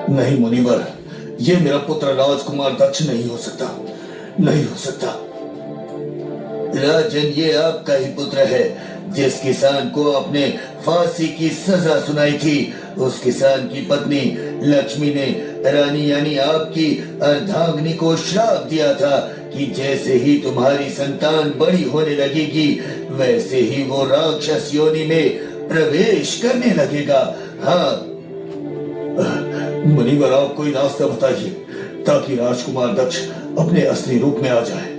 नहीं मुनिवर, ये मेरा पुत्र राजकुमार दक्ष नहीं हो सकता, नहीं हो सकता। राजन, ये आपका ही पुत्र है जिस किसान को आपने फांसी की सजा सुनाई थी। उस किसान की पत्नी लक्ष्मी ने रानी यानी आपकी अर्धांगिनी को श्राप दिया था कि जैसे ही तुम्हारी संतान बड़ी होने लगेगी वैसे ही वो राक्षस योनि में प्रवेश करने लगेगा। हाँ, मुनिवर आप कोई रास्ता बताइए ताकि राजकुमार दक्ष अपने असली रूप में आ जाए।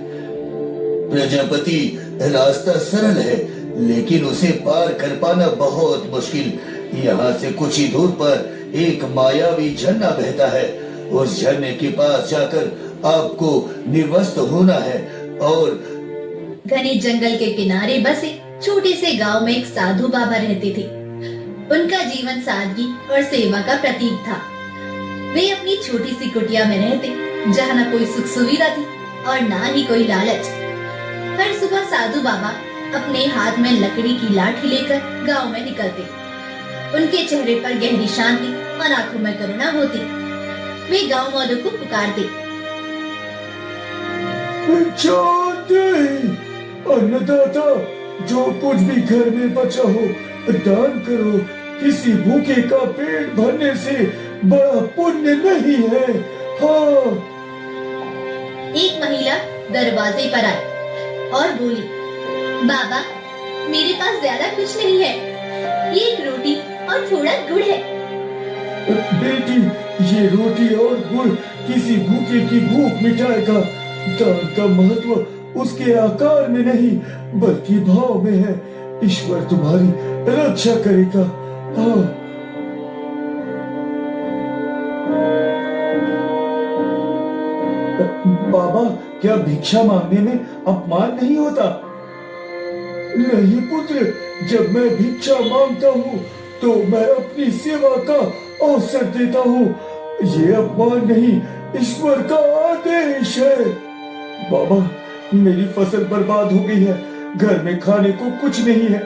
प्रजापति, रास्ता सरल है लेकिन उसे पार कर पाना बहुत मुश्किल। यहाँ से कुछ ही दूर पर एक मायावी झरना बहता है। उस झरने के पास जाकर आपको निर्वस्त्र होना है। और घने जंगल के किनारे बसे छोटे से गांव में एक साधु बाबा रहते थे। उनका जीवन सादगी और सेवा का प्रतीक था। वे अपनी छोटी सी कुटिया में रहते, जहाँ न कोई सुख सुविधा थी और ना ही कोई लालच। हर सुबह साधु बाबा अपने हाथ में लकड़ी की लाठी लेकर गांव में निकलते। उनके चेहरे पर गहरी शांति और आंखों में करुणा होती। वे गांव वालों को पुकारते, अन्नदाता, जो कुछ भी घर में बचा हो दान करो। किसी भूखे का पेट भरने से बड़ा पुण्य नहीं है। हाँ। एक महिला दरवाजे पर आई और बोली, बाबा, मेरे पास ज्यादा कुछ नहीं है, एक रोटी और थोड़ा गुड़ है। बेटी, ये रोटी और गुड़ किसी भूखे की भूख मिटाएगा। दान का महत्व उसके आकार में नहीं बल्कि भाव में है। ईश्वर तुम्हारी रक्षा करेगा। हाँ। बाबा, क्या भिक्षा मांगने में अपमान नहीं होता? नहीं पुत्र, जब मैं भिक्षा मांगता हूँ तो मैं अपनी सेवा का अवसर देता हूँ। ये अपमान नहीं, ईश्वर का आदेश है। बाबा, मेरी फसल बर्बाद हो गई है, घर में खाने को कुछ नहीं है।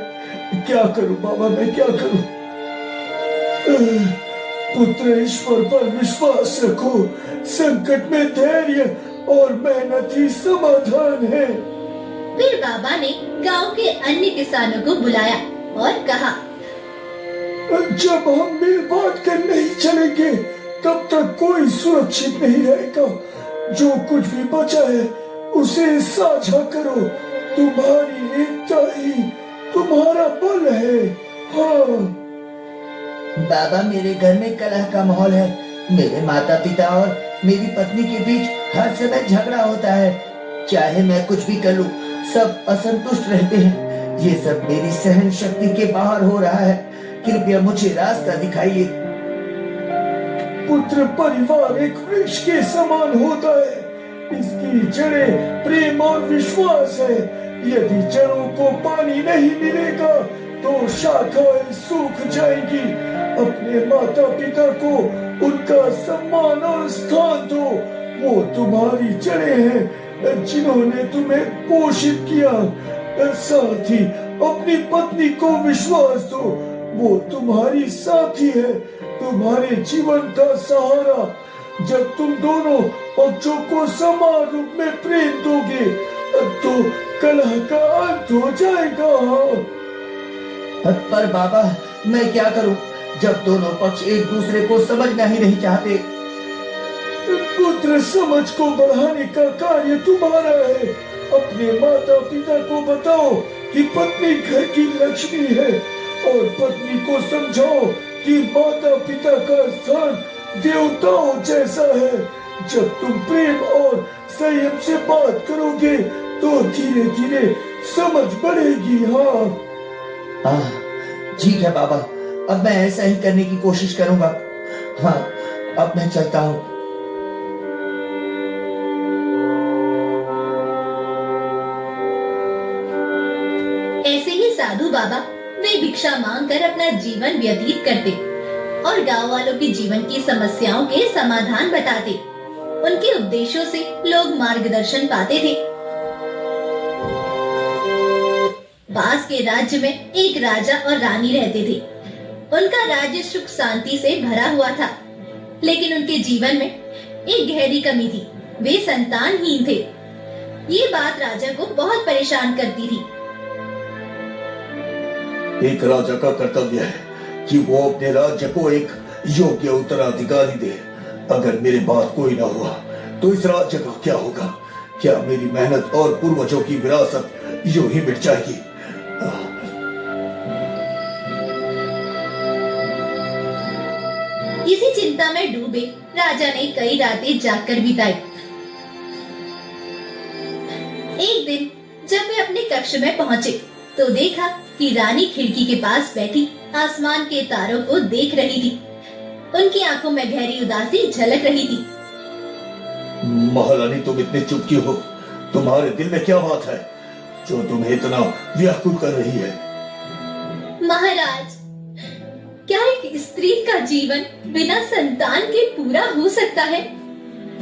क्या करूं बाबा, मैं क्या करूं? पुत्र, ईश्वर पर विश्वास रखो। संकट में धैर्य और मेहनत ही समाधान है। फिर बाबा ने गांव के अन्य किसानों को बुलाया और कहा, जब हम मिल बांट कर नहीं चलेंगे तब तक कोई सुरक्षित नहीं रहेगा। जो कुछ भी बचा है उसे साझा करो। तुम्हारी एकता ही तुम्हारा बल है। हाँ। बाबा, मेरे घर में कलह का माहौल है। मेरे माता पिता और मेरी पत्नी के बीच हर समय झगड़ा होता है। चाहे मैं कुछ भी कर लूं, सब असंतुष्ट रहते हैं। ये सब मेरी सहन शक्ति के बाहर हो रहा है। कृपया मुझे रास्ता दिखाइए। पुत्र, परिवार एक वृक्ष के समान होता है। इसकी जड़ें प्रेम और विश्वास है। यदि जड़ों को पानी नहीं मिलेगा तो शाखाएं सूख जाएंगी। अपने माता पिता को उनका सम्मान और स्थान दो। वो तुम्हारी जड़ें हैं जिन्होंने तुम्हें पोषित किया। साथ ही अपनी पत्नी को विश्वास दो। वो तुम्हारी साथी है, तुम्हारे जीवन का सहारा। जब तुम दोनों पक्षों को समान रूप में प्रेम दोगे तो कलह का अंत हो जाएगा। पर बाबा, मैं क्या करूं जब दोनों पक्ष एक दूसरे को समझना ही नहीं चाहते? पुत्र, समझ को बढ़ाने का कार्य तुम्हारा है। अपने माता पिता को बताओ कि पत्नी घर की लक्ष्मी है और पत्नी को समझाओ कि माता पिता का स्थान देवताओं जैसा है। जब तुम प्रेम और संयम से बात करोगे तो धीरे धीरे समझ बढ़ेगी। हाँ। ठीक है बाबा, अब मैं ऐसा ही करने की कोशिश करूंगा। हाँ, अब मैं चलता हूँ। ऐसे ही साधु बाबा वे भिक्षा मांगकर अपना जीवन व्यतीत करते और गांव वालों के जीवन की समस्याओं के समाधान बताते। उनके उपदेशों से लोग मार्गदर्शन पाते थे। पास के राज्य में एक राजा और रानी रहते थे। उनका राज्य सुख शांति से भरा हुआ था। लेकिन उनके जीवन में एक गहरी कमी थी। वे संतानहीन थे। ये बात राजा को बहुत परेशान करती थी। एक राजा का कर्तव्य है कि वो अपने राज्य को एक योग्य उत्तराधिकारी दे। अगर मेरे बाद कोई ना हुआ तो इस राज्य का क्या होगा? क्या मेरी मेहनत और पूर्वजों की विरासत यूं ही मिट जाएगी? इसी चिंता में डूबे राजा ने कई रातें जागकर बिताई। एक दिन जब वे अपने कक्ष में पहुंचे तो देखा कि रानी खिड़की के पास बैठी आसमान के तारों को देख रही थी। उनकी आंखों में गहरी उदासी झलक रही थी। महारानी, तुम इतने चुप क्यों हो? तुम्हारे दिल में क्या बात है जो तुम्हें इतना व्याकुल कर रही है? महाराज, क्या एक स्त्री का जीवन बिना संतान के पूरा हो सकता है?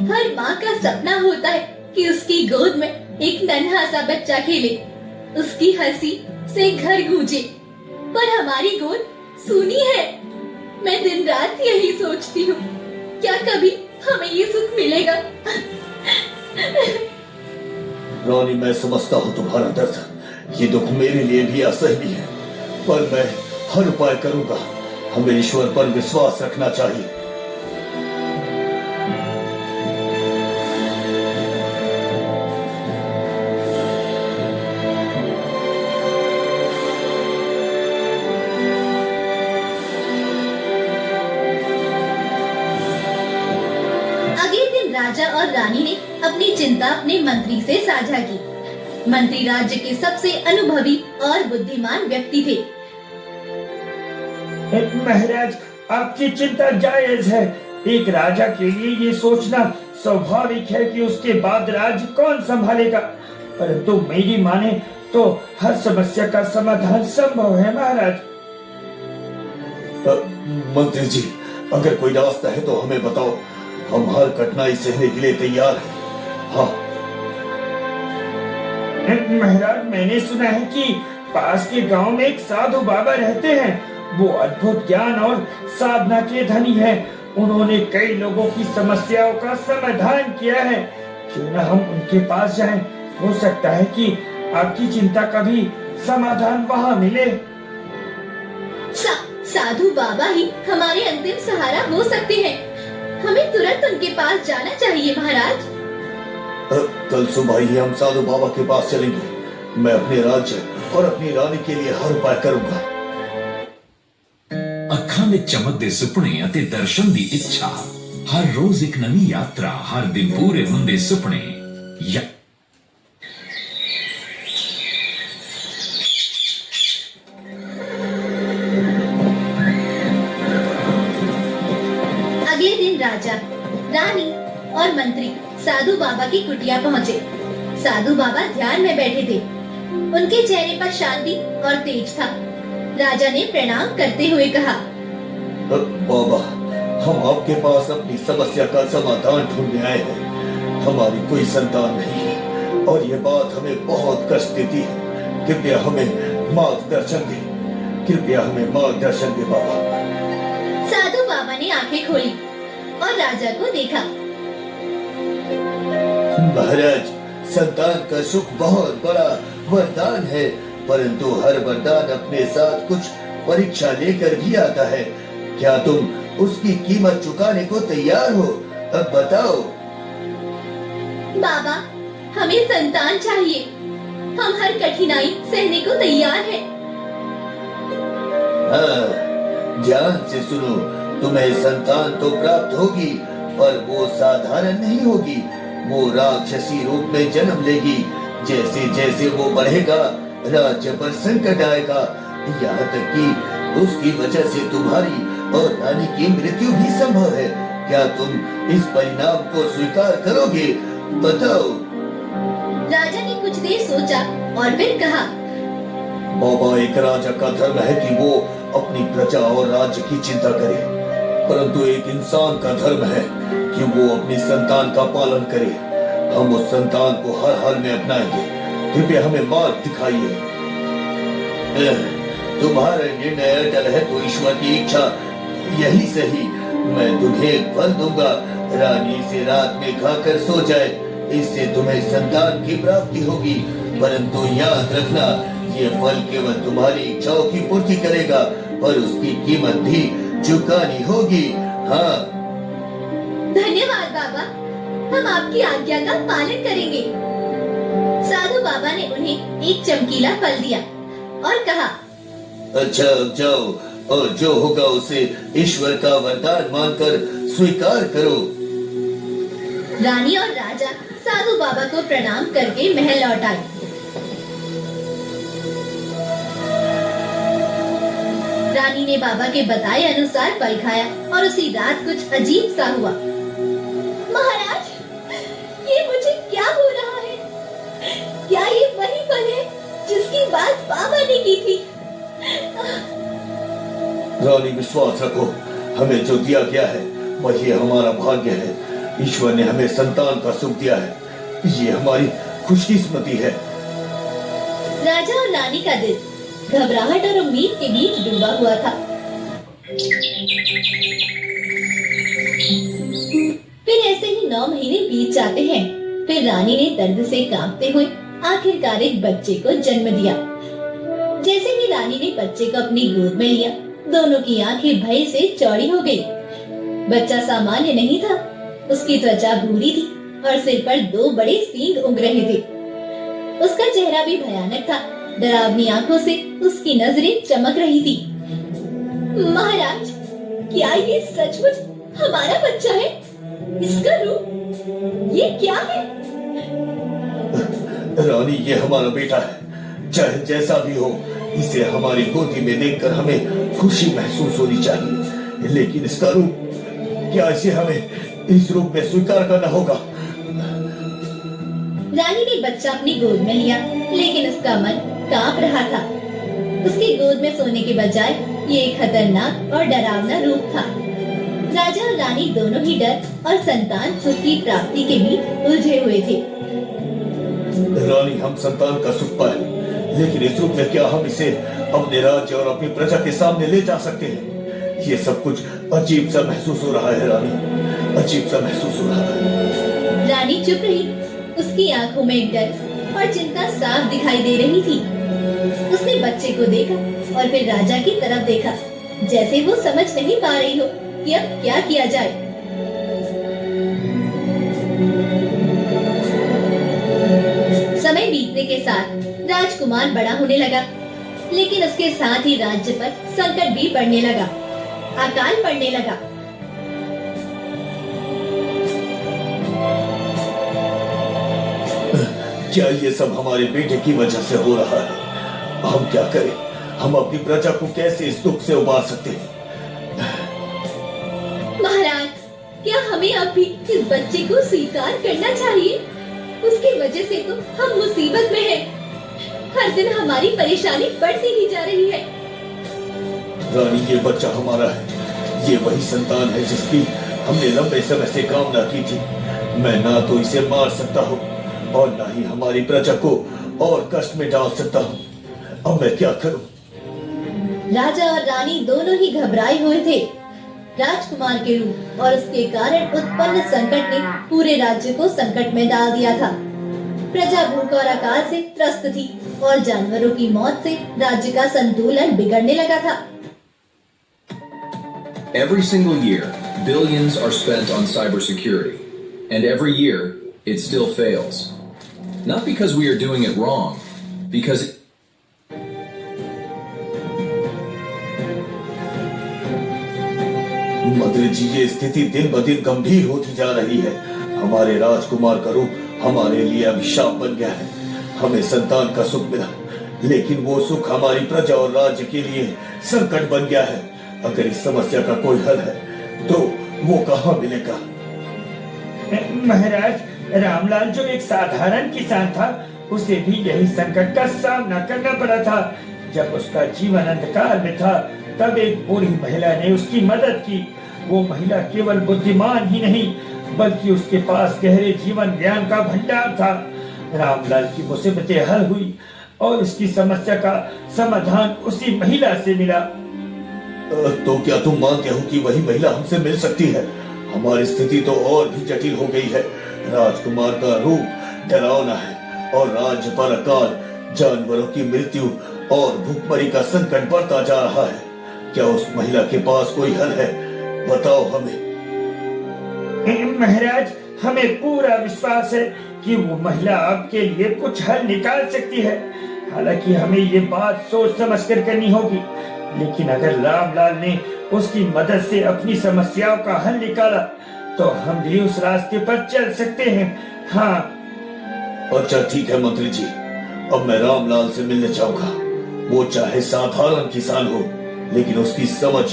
हर माँ का सपना होता है कि उसकी गोद में एक नन्हा सा बच्चा खेले, उसकी हंसी से घर गूंजे, पर हमारी गोद सूनी है। मैं दिन रात यही सोचती हूँ, क्या कभी हमें ये सुख मिलेगा? रानी, मैं समझता हूँ तुम्हारा दर्द। ये दुख मेरे लिए भी असहनीय है, पर मैं हर उपाय करूंगा। हमें ईश्वर पर विश्वास रखना चाहिए। अगले दिन राजा और रानी ने अपनी चिंता अपने मंत्री से साझा की। मंत्री राज्य के सबसे अनुभवी और बुद्धिमान व्यक्ति थे। महाराज, आपकी चिंता जायज है। एक राजा के लिए ये सोचना स्वाभाविक है कि उसके बाद राज्य कौन संभालेगा, परंतु मेरी माने तो हर समस्या का समाधान संभव है महाराज। मंत्री जी, अगर कोई रास्ता है तो हमें बताओ। हम हर कठिनाई सहने के लिए तैयार हैं। हाँ महाराज, मैंने सुना है कि पास के गांव में एक साधु बाबा रहते हैं। वो अद्भुत ज्ञान और साधना के धनी हैं। उन्होंने कई लोगों की समस्याओं का समाधान किया है। क्यों न हम उनके पास जाएं? हो सकता है कि आपकी चिंता का भी समाधान वहाँ मिले। साधु बाबा ही हमारे अंतिम सहारा हो सकते हैं। हमें तुरंत उनके पास जाना चाहिए महाराज। कल सुबह ही हम साधु बाबा के पास चलेंगे। मैं अपने राज्य और अपनी रानी के लिए हर उपाय करूंगा। ਅੱਖਾਂ ਵਿੱਚ ਚਮਕਦੇ ਸੁਪਨੇ ਅਤੇ ਦਰਸ਼ਨ ਦੀ ਇੱਛਾ, ਹਰ ਰੋਜ਼ ਇੱਕ ਨਵੀਂ ਯਾਤਰਾ, ਹਰ ਦਿਨ ਪੂਰੇ ਹੁੰਦੇ ਸੁਪਨੇ। अगले दिन राजा, रानी और मंत्री साधु बाबा की कुटिया पहुँचे। साधु बाबा ध्यान में बैठे थे। उनके चेहरे पर शांति और तेज था। राजा ने प्रणाम करते हुए कहा, बाबा, हम आपके पास अपनी समस्या का समाधान ढूंढने आए हैं। हमारी कोई संतान नहीं है और ये बात हमें बहुत कष्ट देती है। कृपया हमें मार्गदर्शन दे। कृपया हमें मार्गदर्शन दे बाबा। साधु बाबा ने आंखें खोली और राजा को देखा। महाराज, संतान का सुख बहुत बड़ा वरदान है, परंतु हर वरदान अपने साथ कुछ परीक्षा लेकर भी आता है। क्या तुम उसकी कीमत चुकाने को तैयार हो? अब बताओ। बाबा, हमें संतान चाहिए। हम हर कठिनाई सहने को तैयार हैं। हाँ, ध्यान से सुनो। तुम्हें संतान तो प्राप्त होगी, पर वो साधारण नहीं होगी। वो राक्षसी रूप में जन्म लेगी। जैसे जैसे वो बढ़ेगा, राज्य पर संकट आएगा, यहाँ तक कि उसकी वजह से तुम्हारी और रानी की मृत्यु भी संभव है। क्या तुम इस परिणाम को स्वीकार करोगे? बताओ। राजा ने कुछ देर सोचा और फिर कहा, बाबा, एक राजा का धर्म है कि वो अपनी प्रजा और राज्य की चिंता करे, परंतु एक इंसान का धर्म है कि वो अपनी संतान का पालन करे। हम उस संतान को हर हाल में अपनाएंगे। कृपया हमें मार्ग दिखाइए। तुम्हारा निर्णय अटल है तो ईश्वर की इच्छा यही सही। मैं तुम्हें एक फल दूंगा, रानी इसे रात में खाकर सो जाए, इससे तुम्हें संतान की प्राप्ति होगी। परंतु याद रखना, ये फल केवल तुम्हारी इच्छाओं की पूर्ति करेगा, पर उसकी कीमत भी चुकानी होगी। हाँ। धन्यवाद बाबा, हम आपकी आज्ञा का पालन करेंगे। साधु बाबा ने उन्हें एक चमकीला फल दिया और कहा, अच्छा अब जाओ और जो होगा उसे ईश्वर का वरदान मानकर स्वीकार करो। रानी और राजा साधु बाबा को प्रणाम करके महल लौट आए। रानी ने बाबा के बताए अनुसार फल खाया और उसी रात कुछ अजीब सा हुआ। महाराज, ये मुझे क्या हो रहा है? क्या ये वही फल है जिसकी बात बाबा ने की थी? रानी विश्वास रखो, हमें जो दिया गया है वही हमारा भाग्य है। ईश्वर ने हमें संतान का सुख दिया है, ये हमारी खुशकिस्मती है। राजा और रानी का दिल घबराहट और उम्मीद के बीच डूबा हुआ था। फिर ऐसे ही 9 महीने बीत जाते हैं। फिर रानी ने दर्द से कांपते हुए आखिरकार एक बच्चे को जन्म दिया। जैसे ही रानी ने बच्चे को अपनी गोद में लिया, दोनों की आंखें भय से चौड़ी हो गई। बच्चा सामान्य नहीं था, उसकी त्वचा भूरी थी और सिर पर 2 बड़े सींग उग रहे थे। उसका चेहरा भी भयानक था, डरावनी आंखों से उसकी नजरें चमक रही थी। महाराज, क्या ये सचमुच हमारा बच्चा है? इसका रूप ये क्या है? रानी, ये हमारा बेटा है, चाहे जैसा भी हो, इसे हमारी गोदी में देखकर हमें खुशी महसूस होनी चाहिए। लेकिन इसका रूप, क्या इसे हमें इस रूप में स्वीकार करना होगा? रानी ने बच्चा अपनी गोद में लिया, लेकिन उसका मन कांप रहा था। उसकी गोद में सोने के बजाय ये एक खतरनाक और डरावना रूप था। राजा और रानी दोनों ही डर और संतान सुख की प्राप्ति के बीच उलझे हुए थे। रानी, हम संतान का सुख पाए, लेकिन इस रूप में क्या हम इसे अपने राज्य और अपनी प्रजा के सामने ले जा सकते हैं? ये सब कुछ अजीब सा महसूस हो रहा है रानी, अजीब सा महसूस हो रहा है। रानी चुप रही। उसकी आंखों में डर और चिंता साफ दिखाई दे रही थी। उसने बच्चे को देखा और फिर राजा की तरफ देखा, जैसे वो समझ नहीं पा रही हो कि अब क्या किया जाए। समय बीतने के साथ राजकुमार बड़ा होने लगा, लेकिन उसके साथ ही राज्य पर संकट भी पड़ने लगा। अकाल पड़ने लगा। क्या ये सब हमारे बेटे की वजह से हो रहा है? हम क्या करें? हम अपनी प्रजा को कैसे इस दुख से उबार सकते हैं? महाराज, क्या हमें अब भी इस बच्चे को स्वीकार करना चाहिए? उसकी वजह से तो हम मुसीबत में हैं। हर दिन हमारी परेशानी बढ़ती ही जा रही है। रानी, ये बच्चा हमारा है। ये वही संतान है जिसकी हमने लंबे समय से कामना की थी। मैं ना तो इसे मार सकता हूँ और ना ही हमारी प्रजा को और कष्ट में डाल सकता हूँ। अब मैं क्या करूँ? राजा और रानी दोनों ही घबराए हुए थे। राजकुमार के रूप और उसके कारण उत्पन्न संकट ने पूरे राज्य को संकट में डाल दिया था। प्रजा भूख और अकाल से त्रस्त थी और जानवरों की मौत से राज्य का संतुलन बिगड़ने लगा था। Every single year, billions are spent on cybersecurity, and every year it still fails. Not because we are doing it wrong, because मंत्री जी, ये स्थिति दिन ब दिन गंभीर होती जा रही है। हमारे राजकुमार का रूप हमारे लिए अभिशाप बन गया है। हमें संतान का सुख मिला, लेकिन वो सुख हमारी प्रजा और राज्य के लिए संकट बन गया है। अगर इस समस्या का कोई हल है तो वो कहाँ मिलेगा? महाराज, रामलाल जो एक साधारण किसान था, उसे भी यही संकट का सामना करना पड़ा था। जब उसका जीवन अंधकार में था, तब एक बूढ़ी महिला ने उसकी मदद की। वो महिला केवल बुद्धिमान ही नहीं, बल्कि उसके पास गहरे जीवन ज्ञान का भंडार था। रामलाल की मुसीबतें हल हुई और उसकी समस्या का समाधान उसी महिला से मिला। तो क्या तुम मानते हो कि वही महिला हमसे मिल सकती है? हमारी स्थिति तो और भी जटिल हो गई है। राजकुमार का रूप डरावना है और राज्य पर अकाल, जानवरों की मृत्यु और भूखमरी का संकट बढ़ता जा रहा है। क्या उस महिला के पास कोई हल है? बताओ हमें। महाराज, हमें पूरा विश्वास है कि वो महिला आपके लिए कुछ हल निकाल सकती है। हालांकि हमें ये बात सोच समझ कर करनी होगी, लेकिन अगर रामलाल ने उसकी मदद से अपनी समस्याओं का हल निकाला तो हम भी उस रास्ते पर चल सकते हैं। हाँ। अच्छा ठीक है मंत्री जी, अब मैं रामलाल से मिलने जाऊंगा। वो चाहे साधारण किसान हो, लेकिन उसकी समझ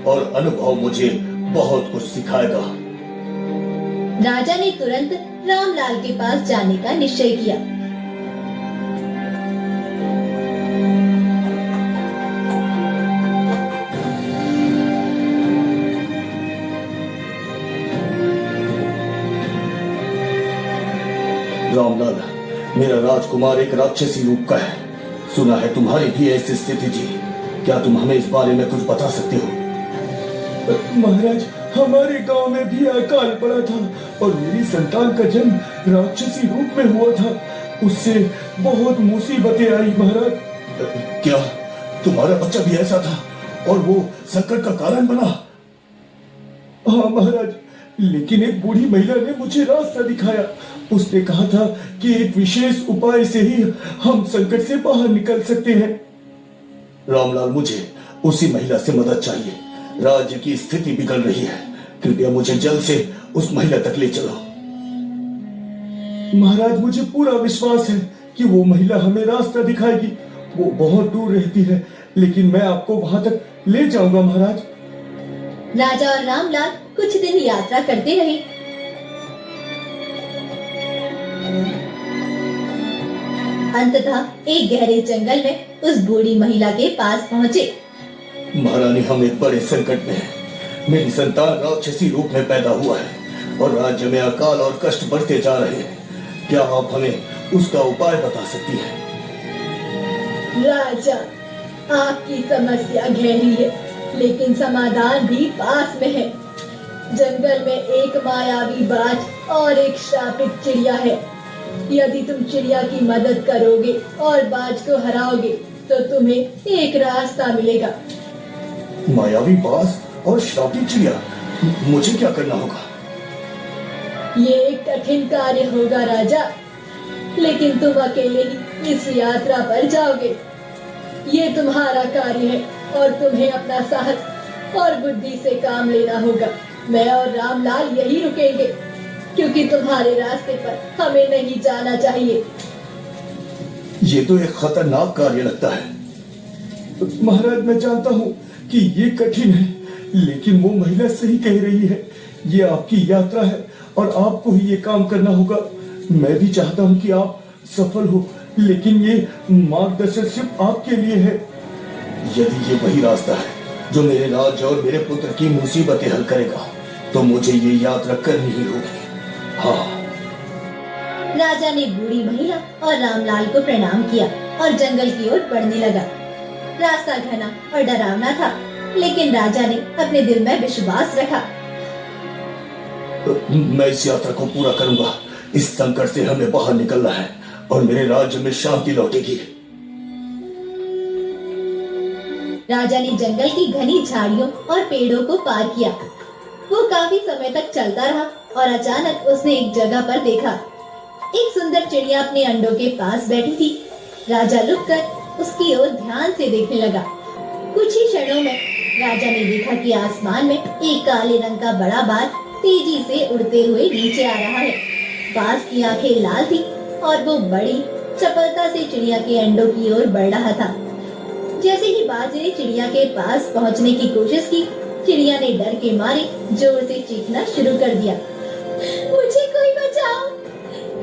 और अनुभव मुझे बहुत कुछ सिखाएगा। राजा ने तुरंत रामलाल के पास जाने का निश्चय किया। रामलाल, मेरा राजकुमार एक राक्षसी रूप का है। सुना है तुम्हारी भी ऐसी स्थिति थी। क्या तुम हमें इस बारे में कुछ बता सकते हो? महाराज, हमारे गांव में भी अकाल पड़ा था और मेरी संतान का जन्म राक्षसी रूप में हुआ था। उससे बहुत मुसीबतें आई महाराज। क्या तुम्हारा बच्चा भी ऐसा था और वो संकट का कारण बना? हाँ महाराज, लेकिन एक बूढ़ी महिला ने मुझे रास्ता दिखाया। उसने कहा था कि एक विशेष उपाय से ही हम संकट से बाहर निकल सकते हैं। रामलाल, मुझे उसी महिला से मदद चाहिए। राज्य की स्थिति बिगड़ रही है। कृपया मुझे जल्द से उस महिला तक ले चलो। महाराज, मुझे पूरा विश्वास है कि वो महिला हमें रास्ता दिखाएगी। वो बहुत दूर रहती है, लेकिन मैं आपको वहां तक ले जाऊंगा महाराज। राजा और रामलाल कुछ दिन यात्रा करते रहे। अंततः एक गहरे जंगल में उस बूढ़ी महिला के पास पहुंचे। महारानी, हम एक बड़े संकट में हैं। मेरी संतान राक्षसी रूप में पैदा हुआ है और राज्य में अकाल और कष्ट बढ़ते जा रहे हैं। क्या आप हमें उसका उपाय बता सकती हैं? राजा, आपकी समस्या गहरी है, लेकिन समाधान भी पास में है। जंगल में एक मायावी बाज और एक श्रापित चिड़िया है। यदि तुम चिड़िया की मदद करोगे और बाज को हराओगे तो तुम्हें एक रास्ता मिलेगा। मायावी बाज और श्रापित चिड़िया, मुझे क्या करना होगा? ये एक कठिन कार्य होगा राजा, लेकिन तुम अकेले ही इस यात्रा पर जाओगे। ये तुम्हारा कार्य है और तुम्हें अपना साहस और बुद्धि से काम लेना होगा। मैं और रामलाल यही रुकेंगे, क्योंकि तुम्हारे रास्ते पर हमें नहीं जाना चाहिए। ये तो एक खतरनाक कार्य लगता है। महाराज, मैं जानता हूँ कि ये कठिन है, लेकिन वो महिला सही कह रही है। ये आपकी यात्रा है और आपको ही ये काम करना होगा। मैं भी चाहता हूँ कि आप सफल हो, लेकिन ये मार्गदर्शन सिर्फ आपके लिए है। यदि ये वही रास्ता है जो मेरे राज्य और मेरे पुत्र की मुसीबतें हल करेगा, तो मुझे ये यात्रा करनी ही होगी। हाँ। राजा ने बूढ़ी महिला और रामलाल को प्रणाम किया और जंगल की ओर बढ़ने लगा। रास्ता घना और डरावना था, लेकिन राजा ने अपने दिल में विश्वास रखा। मैं इस यात्रा को पूरा करूंगा। इस संकट से हमें बाहर निकलना है और मेरे राज्य में शांति लौटेगी। राजा ने जंगल की घनी झाड़ियों और पेड़ों को पार किया। वो काफी समय तक चलता रहा और अचानक उसने एक जगह पर देखा। एक सुंदर चिड़िया अपने अंडों के पास बैठी थी। राजा रुककर उसकी ओर ध्यान से देखने लगा। कुछ ही क्षणों में राजा ने देखा कि आसमान में एक काले रंग का बड़ा बाज तेजी से उड़ते हुए नीचे आ रहा है। बाज की आंखें लाल थी और वो बड़ी चपलता से चिड़िया के अंडों की ओर बढ़ रहा था। जैसे ही बाज ने चिड़िया के पास पहुंचने की कोशिश की, चिड़िया ने डर के मारे जोर से चीखना शुरू कर दिया। मुझे कोई बचाओ,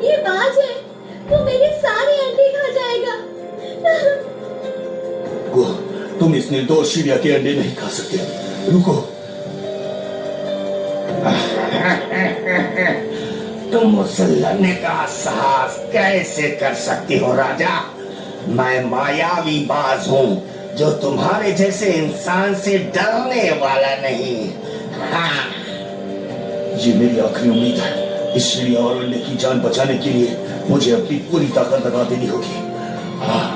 ये बाज है, वो मेरे सारे अंडे खा जाएगा। तुम इस निर्दोष चिड़िया के अंडे नहीं खा सकते। रुको। तुम उस लड़ने का साहस कैसे कर सकती हो राजा? मैं मायावी बाज हूँ जो तुम्हारे जैसे इंसान से डरने वाला नहीं। हाँ। ये मेरी आखिरी उम्मीद है। इस चिड़िया और अंडे की जान बचाने के लिए मुझे अपनी पूरी ताकत लगा देनी होगी। हाँ।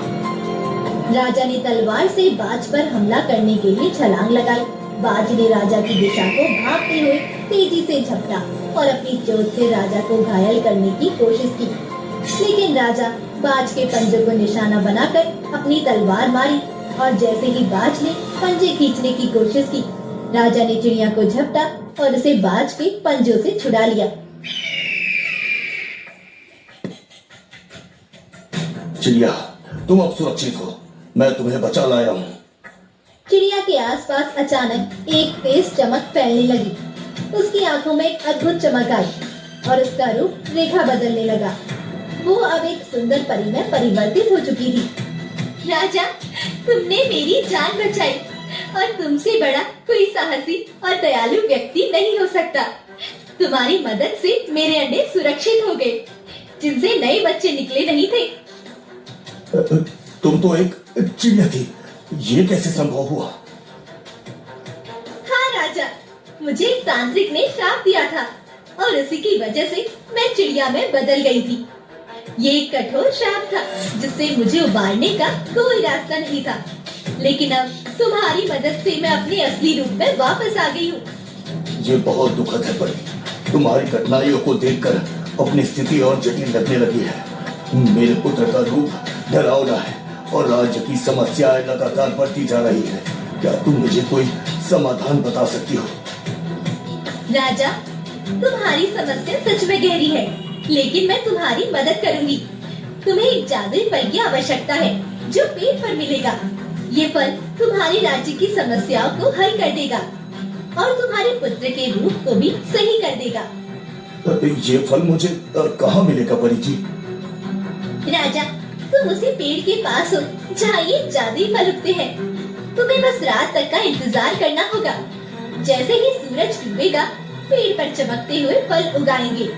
राजा ने तलवार से बाज पर हमला करने के लिए छलांग लगाई। बाज ने राजा की दिशा को भागते हुए तेजी से झपटा और अपनी चोट से राजा को घायल करने की कोशिश की, लेकिन राजा बाज के पंजों को निशाना बनाकर अपनी तलवार मारी और जैसे ही बाज ने पंजे खींचने की कोशिश की, राजा ने चिड़िया को झपटा और उसे बाज के पंजों से छुड़ा लिया। चिड़िया, तुम अब सुरक्षित हो। मैं तुम्हें बचा लाया हूँ। चिड़िया के आसपास अचानक एक तेज चमक फैलने लगी। उसकी आंखों में एक अद्भुत चमक आई और उसका रूप रेखा बदलने लगा। वो अब एक सुंदर परी में परिवर्तित हो चुकी थी। राजा, तुमने मेरी जान बचाई और तुमसे बड़ा कोई साहसी और दयालु व्यक्ति नहीं हो सकता। तुम्हारी मदद से मेरे अंडे सुरक्षित हो गए, जिनसे नए बच्चे निकले नहीं थे। तुम तो एक चिड़िया थी, ये कैसे संभव हुआ? हाँ राजा, मुझे एक तांत्रिक ने श्राप दिया था और उसी की वजह से मैं चिड़िया में बदल गई थी। ये एक कठोर श्राप था जिससे मुझे उबारने का कोई रास्ता नहीं था, लेकिन अब तुम्हारी मदद से मैं अपने असली रूप में वापस आ गई हूँ। ये बहुत दुखद है परी। तुम्हारी कठिनाइयों को देखकर अपनी स्थिति और जटिल लगने लगी है। मेरे पुत्र का रूप डरावना है और राज्य की समस्याएं लगातार बढ़ती जा रही है। क्या तुम मुझे कोई समाधान बता सकती हो? राजा, तुम्हारी समस्या सच में गहरी है, लेकिन मैं तुम्हारी मदद करूंगी। तुम्हें एक जादुई फल की आवश्यकता है जो पेड़ पर मिलेगा। ये फल तुम्हारे राज्य की समस्याओं को हल कर देगा और तुम्हारे पुत्र के रूप को भी सही कर देगा। ये फल मुझे कहाँ मिलेगा परी जी? राजा, तुम उसी पेड़ के पास हो जहाँ ये जादुई फल उगते हैं। तुम्हें बस रात तक का इंतजार करना होगा। जैसे ही सूरज डूबेगा, पेड़ पर चमकते हुए फल उगाएंगे।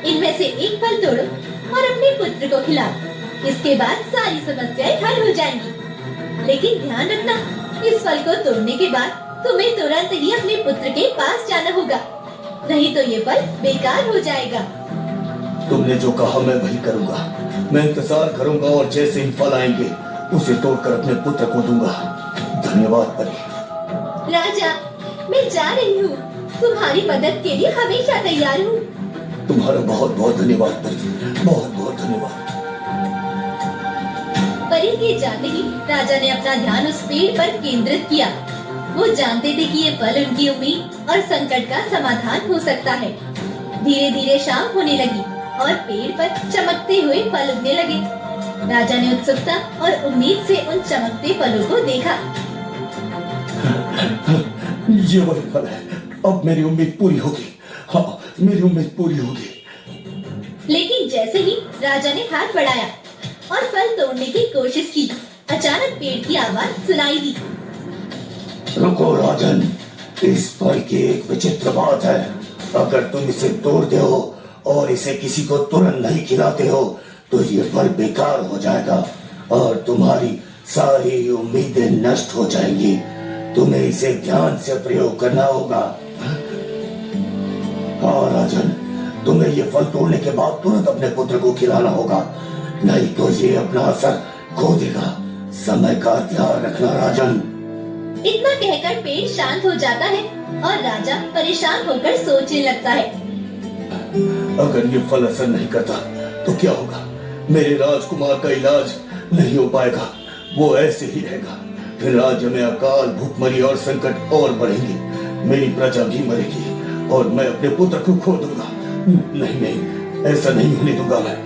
इनमें से एक फल तोड़ो और अपने पुत्र को खिलाओ। इसके बाद सारी समस्याएं हल हो जाएंगी। लेकिन ध्यान रखना, इस फल को तोड़ने के बाद तुम्हें तुरंत ही अपने पुत्र के पास जाना होगा, नहीं तो ये फल बेकार हो जाएगा। तुमने जो कहा मैं वही करूंगा। मैं इंतजार करूंगा और जैसे ही फल आएंगे उसे तोड़कर अपने पुत्र को दूंगा। धन्यवाद परी। राजा, मैं जा रही हूँ। तुम्हारी मदद के लिए हमेशा तैयार हूँ। तुम्हारा बहुत बहुत धन्यवाद परी, बहुत बहुत धन्यवाद। परी के जाते ही राजा ने अपना ध्यान उस पेड़ पर केंद्रित किया। वो जानते थे कि ये फल उनकी उम्मीद और संकट का समाधान हो सकता है। धीरे धीरे शाम होने लगी और पेड़ पर चमकते हुए फल उगने लगे। राजा ने उत्सुकता और उम्मीद से उन चमकते फलों को देखा। ये वही फल है। अब मेरी उम्मीद पूरी होगी। हाँ, मेरी उम्मीद पूरी होगी। लेकिन जैसे ही राजा ने हाथ बढ़ाया और फल तोड़ने की कोशिश की, अचानक पेड़ की आवाज सुनाई दी। रुको राजन, इस फल की एक विचित्र बात है। अगर तुम इसे तोड़ते हो और इसे किसी को तुरंत नहीं खिलाते हो तो ये फल बेकार हो जाएगा और तुम्हारी सारी उम्मीदें नष्ट हो जाएंगी। तुम्हें इसे ध्यान से प्रयोग करना होगा। हाँ राजन, तुम्हें ये फल तोड़ने के बाद तुरंत अपने पुत्र को खिलाना होगा, नहीं तो ये अपना असर खो देगा। समय का ध्यान रखना राजन। इतना कहकर पेड़ शांत हो जाता है और राजा परेशान होकर सोचने लगता है। अगर ये फल असर नहीं करता तो क्या होगा? मेरे राजकुमार का इलाज नहीं हो पाएगा, वो ऐसे ही रहेगा। फिर राज्य में अकाल, भूखमरी और संकट और बढ़ेंगे। मेरी प्रजा भी मरेगी और मैं अपने पुत्र को खो दूंगा। नहीं नहीं, ऐसा नहीं होने दूंगा मैं।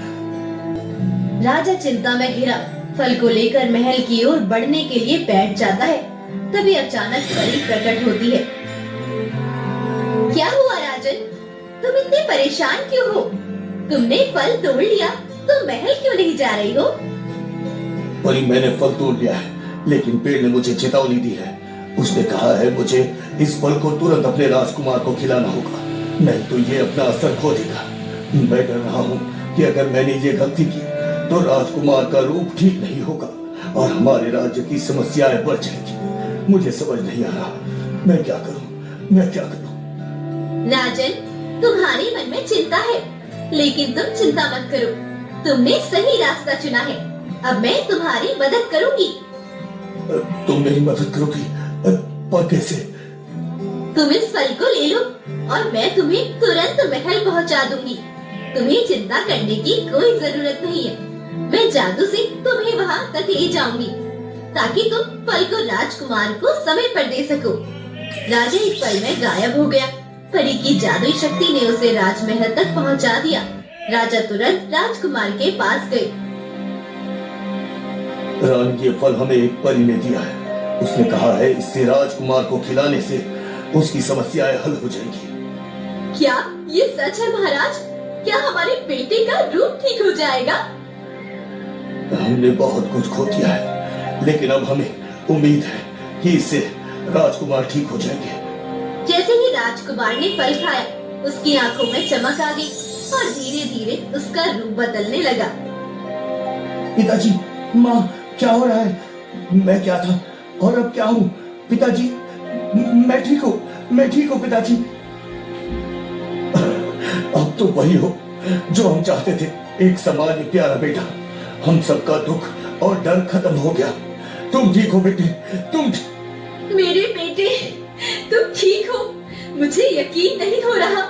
राजा चिंता में घिरा फल को लेकर महल की ओर बढ़ने के लिए बैठ जाता है। तभी अचानक परी प्रकट होती है। क्या हुआ राजन? तुम इतने परेशान क्यों हो? तुमने फल तोड़ लिया तो महल क्यों नहीं जा रही हो? परी, मैंने फल तोड़ लिया है, लेकिन पेड़ ने मुझे चेतावनी दी है। उसने कहा है मुझे इस फल को तुरंत अपने राजकुमार को खिलाना होगा, नहीं तो ये अपना असर खो देगा। मैं डर रहा हूँ कि अगर मैंने ये गलती की तो राजकुमार का रूप ठीक नहीं होगा और हमारे राज्य की समस्याएं बढ़ जाएंगी। मुझे समझ नहीं आ रहा, मैं क्या करूं? राजन, तुम्हारे मन में चिंता है, लेकिन तुम चिंता मत करो। तुमने सही रास्ता चुना है। अब मैं तुम्हारी मदद करूंगी। तुम मेरी मदद करोगी? पर कैसे? तुम इस फल को ले लो और मैं तुम्हें तुरंत महल पहुंचा दूंगी। तुम्हें चिंता करने की कोई जरूरत नहीं है। मैं जादू से तुम्हें वहां तक ले जाऊंगी ताकि तुम फल को राजकुमार को समय पर दे सको। राजा एक पल में गायब हो गया। परी की जादुई शक्ति ने उसे राजमहल तक पहुंचा दिया। राजा तुरंत राजकुमार के पास गए। रानी, ये फल हमें एक परी ने दिया है। उसने कहा है इससे राजकुमार को खिलाने से उसकी समस्याएं हल हो जाएंगी। क्या ये सच है महाराज? क्या हमारे बेटे का रूप ठीक हो जाएगा? हमने बहुत कुछ खो दिया है, लेकिन अब हमें उम्मीद है कि इससे राजकुमार ठीक हो जाएंगे। जैसे ही राजकुमार ने फल खाया, उसकी आंखों में चमक आ गई और धीरे धीरे उसका रूप बदलने लगा। पिताजी, माँ, क्या हो रहा है? मैं क्या था और अब क्या हूँ? पिताजी, मैं ठीक हूँ पिताजी। अब तो वही हो जो हम चाहते थे, एक सामान्य प्यारा बेटा। हम सबका दुख और डर खत्म हो गया। तुम ठीक हो बेटे? मेरे बेटे, तुम ठीक हो? मुझे यकीन नहीं हो रहा।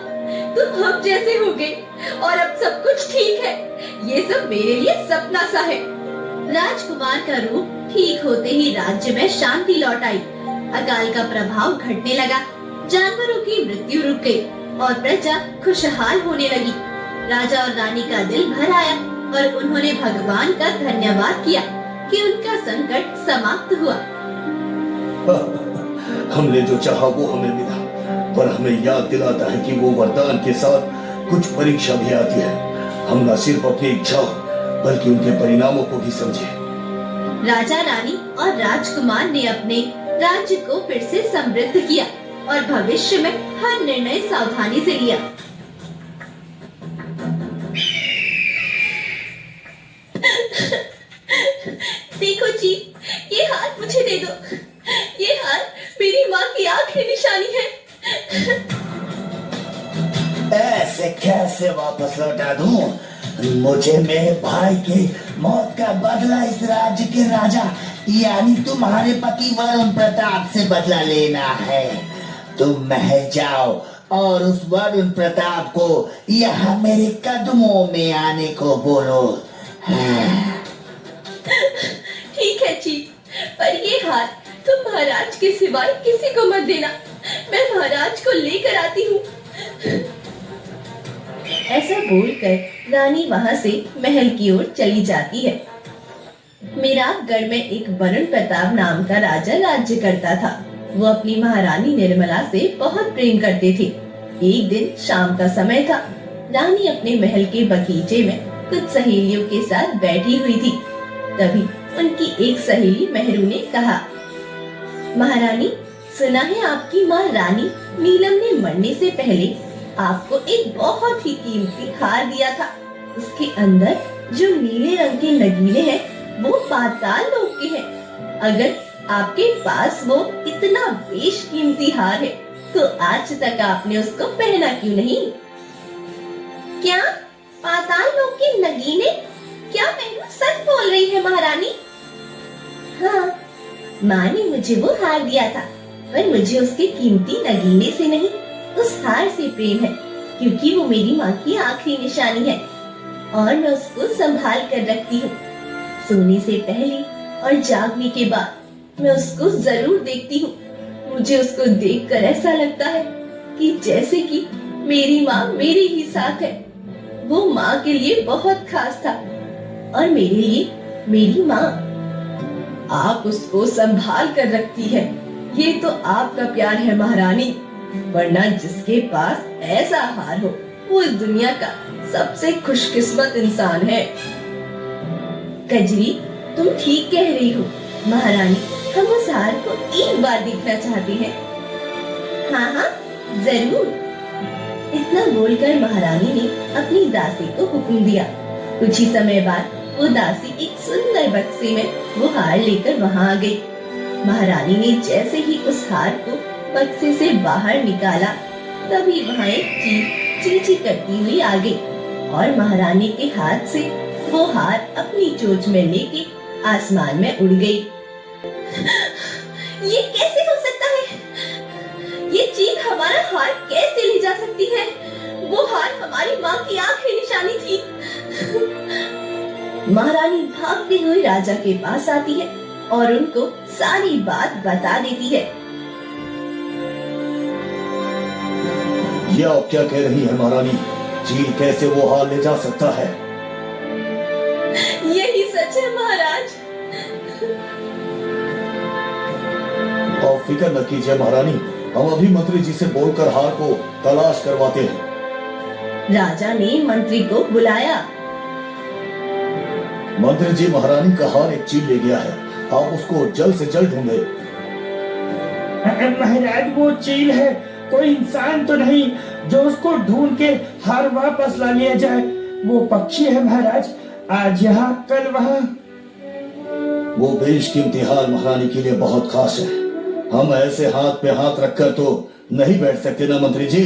तुम हम जैसे हो गए और अब सब कुछ ठीक है। ये सब मेरे लिए सपना सा है। राजकुमार का रूप ठीक होते ही राज्य में शांति लौट आई। अकाल का प्रभाव घटने लगा। जानवरों की मृत्यु रुक गई और प्रजा खुशहाल होने लगी। राजा और रानी का दिल भर आया और उन्होंने भगवान का धन्यवाद किया कि उनका संकट समाप्त हुआ। हमने जो चाहा वो हमें मिला, पर हमें याद दिलाता है कि वो वरदान के साथ कुछ परीक्षा भी आती है। हम न सिर्फ अपनी इच्छा बल्कि उनके परिणामों को भी समझे। राजा, रानी और राजकुमार ने अपने राज्य को फिर से समृद्ध किया और भविष्य में हर निर्णय सावधानी से लिया। देखो जी, ये हार मुझे दे दो। ये हार मेरी माँ की आखिरी निशानी है। ऐसे कैसे वापस लौटा दूं? मुझे मेरे भाई के मौत का बदला इस राज्य के राजा यानी तुम्हारे पति वरुण प्रताप से बदला लेना है। तुम महल जाओ और उस वरुण प्रताप को यहाँ मेरे कदमों में आने को बोलो। ठीक है जी, पर ये हार तुम महाराज के सिवाय किसी को मत देना। मैं महाराज को लेकर आती हूँ। ऐसा बोलकर रानी वहाँ से महल की ओर चली जाती है। मिराटगढ़ में एक वरुण प्रताप नाम का राजा राज्य करता था। वो अपनी महारानी निर्मला से बहुत प्रेम करते थे। एक दिन शाम का समय था। रानी अपने महल के बगीचे में कुछ सहेलियों के साथ बैठी हुई थी। तभी उनकी एक सहेली मेहरू ने कहा, महारानी, सुना है आपकी माँ रानी नीलम ने मरने से पहले आपको एक बहुत ही कीमती हार दिया था। उसके अंदर जो नीले रंग के नगीने हैं वो पाताल लोक के हैं। अगर आपके पास वो इतना बेशकीमती हार है तो आज तक आपने उसको पहना क्यों नहीं? क्या पाताल लोक के नगीने? क्या मेहरू सच बोल रही है महारानी? हाँ, माँ ने मुझे वो हार दिया था, पर मुझे उसके कीमती नगीने से नहीं, उस हार से प्रेम है, क्योंकि वो मेरी माँ की आखिरी निशानी है और मैं उसको संभाल कर रखती हूँ। सोने से पहले और जागने के बाद मैं उसको जरूर देखती हूँ। मुझे उसको देखकर ऐसा लगता है कि जैसे कि मेरी माँ मेरे ही साथ है। वो माँ के लिए बहुत खास था और मेरे लिए मेरी माँ। आप उसको संभाल कर रखती है, ये तो आपका प्यार है महारानी, वरना जिसके पास ऐसा हार हो वो इस दुनिया का सबसे खुशकिस्मत इंसान है। कजरी, तुम ठीक कह रही हो महारानी, हम उस हार को एक बार देखना चाहते हैं। हाँ हाँ, जरूर। इतना बोलकर महारानी ने अपनी दासी को हुक्म दिया। कुछ ही समय बाद वो दासी एक सुंदर बक्से में वो हार लेकर वहां आ गई। महारानी ने जैसे ही उस हार को बक्से से बाहर निकाला, तभी वहां एक चील चींची करती हुई आ गई और महारानी के हाथ से वो हार अपनी चोंच में लेके आसमान में उड़ गई। ये कैसे हो सकता है? ये चील हमारा हार कैसे ले जा सकती है? वो हार हमारी माँ की आखिरी निशानी थी। महारानी भागती हुई राजा के पास आती है और उनको सारी बात बता देती है। ये आप क्या कह रही है महारानी? चील कैसे वो हार ले जा सकता है? यही सच है महाराज। और फिक्र न कीजिए महारानी, हम अभी मंत्री जी से बोलकर हार को तलाश करवाते हैं। राजा ने मंत्री को बुलाया। मंत्री जी, महारानी का हार एक चील ले गया है, आप उसको जल्द से जल्द ढूंढे। महाराज वो चील है, कोई इंसान तो नहीं जो उसको ढूंढ के हार वापस ला लिया जाए। वो पक्षी है महाराज, आज यहाँ कल वहाँ। वो बेशकीमती हार महारानी के लिए बहुत खास है, हम ऐसे हाथ पे हाथ रखकर तो नहीं बैठ सकते ना मंत्री जी।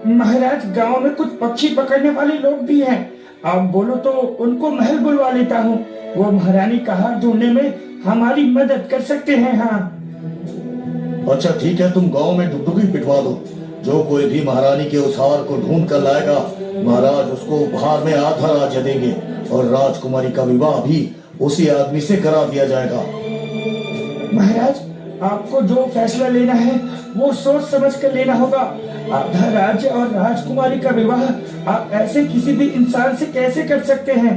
महाराज गांव में कुछ पक्षी पकड़ने वाले लोग भी हैं, आप बोलो तो उनको महल बुलवा लेता हूँ, वो महारानी का हार ढूंढने में हमारी मदद कर सकते हैं। हाँ अच्छा ठीक है, तुम गांव में डुगडुगी पिटवा दो, जो कोई भी महारानी के उस हार को ढूंढ कर लाएगा, महाराज उसको उपहार में आधा राज्य देंगे और राजकुमारी का विवाह भी उसी आदमी से करा दिया जाएगा। महाराज आपको जो फैसला लेना है वो सोच समझ कर लेना होगा। आधा राज्य और राजकुमारी का विवाह आप ऐसे किसी भी इंसान से कैसे कर सकते हैं?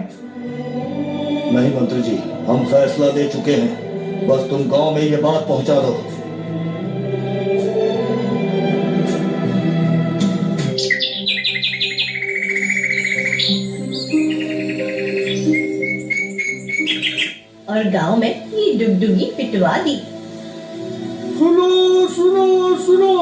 नहीं मंत्री जी, हम फैसला दे चुके हैं, बस तुम गांव में ये बात पहुंचा दो। और गांव में ये डुगडुगी पिटवा दी। सुनो सुनो सुनो,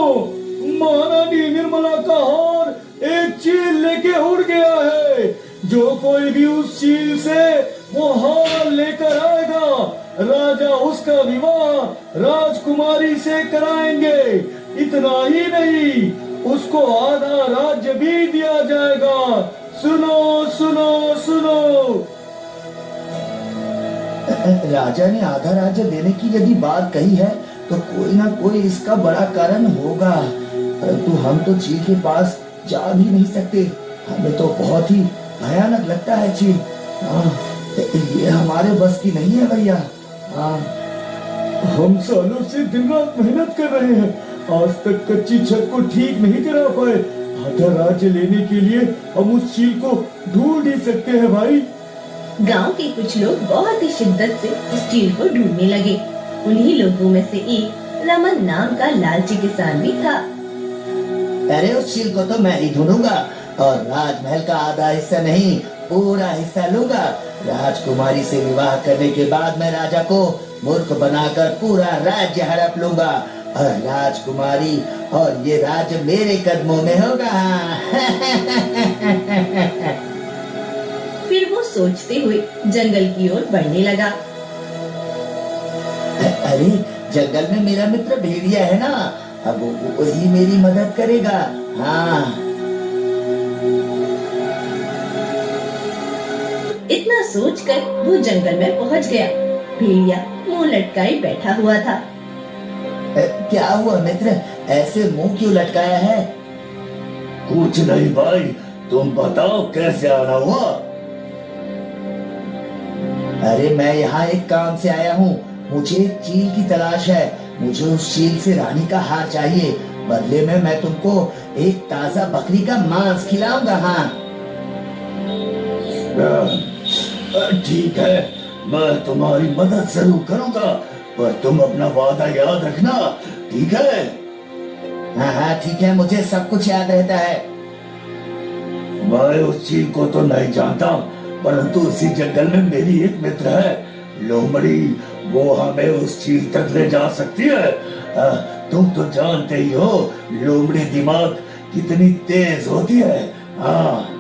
महारानी निर्मला का हार एक चील लेके उड़ गया है। जो कोई भी उस चील से वो हार लेकर आएगा, राजा उसका विवाह राजकुमारी से कराएंगे। इतना ही नहीं, उसको आधा राज्य भी दिया जाएगा। सुनो सुनो सुनो। राजा ने आधा राज्य देने की यदि बात कही है तो कोई ना कोई इसका बड़ा कारण होगा, परंतु हम तो चील के पास जा भी नहीं सकते, हमें तो बहुत ही भयानक लगता है चील। ये हमारे बस की नहीं है भैया। हम सालों से दिन रात मेहनत कर रहे हैं, आज तक कच्ची छत को ठीक नहीं करा पाए। आधा राज्य लेने के लिए हम उस चील को ढूंढ ही सकते हैं भाई। गांव के कुछ लोग बहुत ही शिद्दत से उस चील को ढूंढने लगे। उन्हीं लोगों में से एक रमन नाम का लालची किसान भी था। अरे उस चील को तो मैं ही ढूंढूंगा और राजमहल का आधा हिस्सा नहीं पूरा हिस्सा लूंगा। राजकुमारी से विवाह करने के बाद मैं राजा को मूर्ख बनाकर पूरा राज्य हड़प लूंगा और राजकुमारी और ये राज्य मेरे कदमों में होगा। फिर वो सोचते हुए जंगल की ओर बढ़ने लगा। अरे जंगल में मेरा मित्र भेड़िया है ना, अब वही मेरी मदद करेगा। हाँ इतना सोचकर वो जंगल में पहुंच गया। भेड़िया मुंह लटकाए बैठा हुआ था। क्या हुआ मित्र, ऐसे मुंह क्यों लटकाया है? कुछ नहीं भाई, तुम बताओ कैसे आना हुआ? अरे मैं यहाँ एक काम से आया हूँ, मुझे एक चील की तलाश है। मुझे उस चील से रानी का हार चाहिए, बदले में मैं तुमको एक ताजा बकरी का मांस खिलाऊंगा। हाँ ठीक है, मैं तुम्हारी मदद जरूर करूंगा, पर तुम अपना वादा याद रखना, ठीक है? हाँ हाँ ठीक है, मुझे सब कुछ याद रहता है। मैं उस चील को तो नहीं जानता, परंतु इसी जंगल में मेरी एक मित्र है लोमड़ी, वो हमें उस चील तक ले जा सकती है। तुम तो जानते ही हो लोमड़ी दिमाग कितनी तेज होती है। हाँ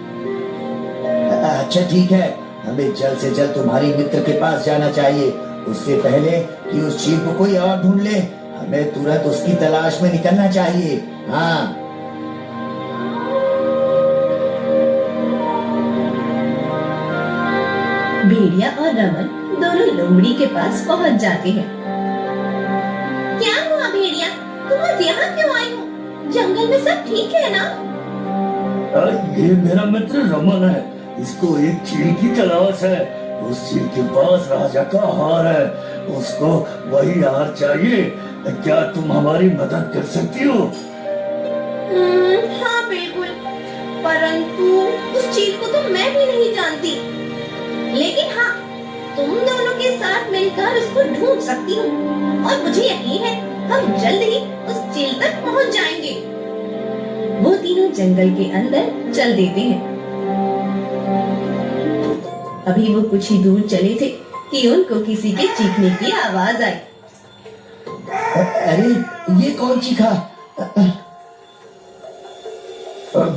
अच्छा ठीक है, हमें जल्द से जल्द तुम्हारी मित्र के पास जाना चाहिए, उससे पहले कि उस चील को कोई और ढूंढ ले। हमें तुरंत उसकी तलाश में निकलना चाहिए। हाँ। भेड़िया और रमन दोनों लोमड़ी के पास पहुंच जाते हैं। क्या हुआ भेड़िया, तुम आज यहाँ क्यों आई हो? जंगल में सब ठीक है ना? ये मेरा मित्र रमन है, इसको एक चील की तलाश है। उस चील के पास राजा का हार है, उसको वही हार चाहिए। क्या तुम हमारी मदद कर सकती हो? हाँ बिल्कुल, परंतु उस चील को तो मैं भी नहीं जानती। लेकिन हाँ, तुम दोनों के साथ मिलकर उसको ढूंढ सकती हूँ और मुझे यकीन है हम जल्द ही उस चील तक पहुँच जाएंगे। वो तीनों जंगल के अंदर चल देते हैं। अभी वो कुछ ही दूर चले थे कि उनको किसी के चीखने की आवाज आई। अरे ये कौन चीखा?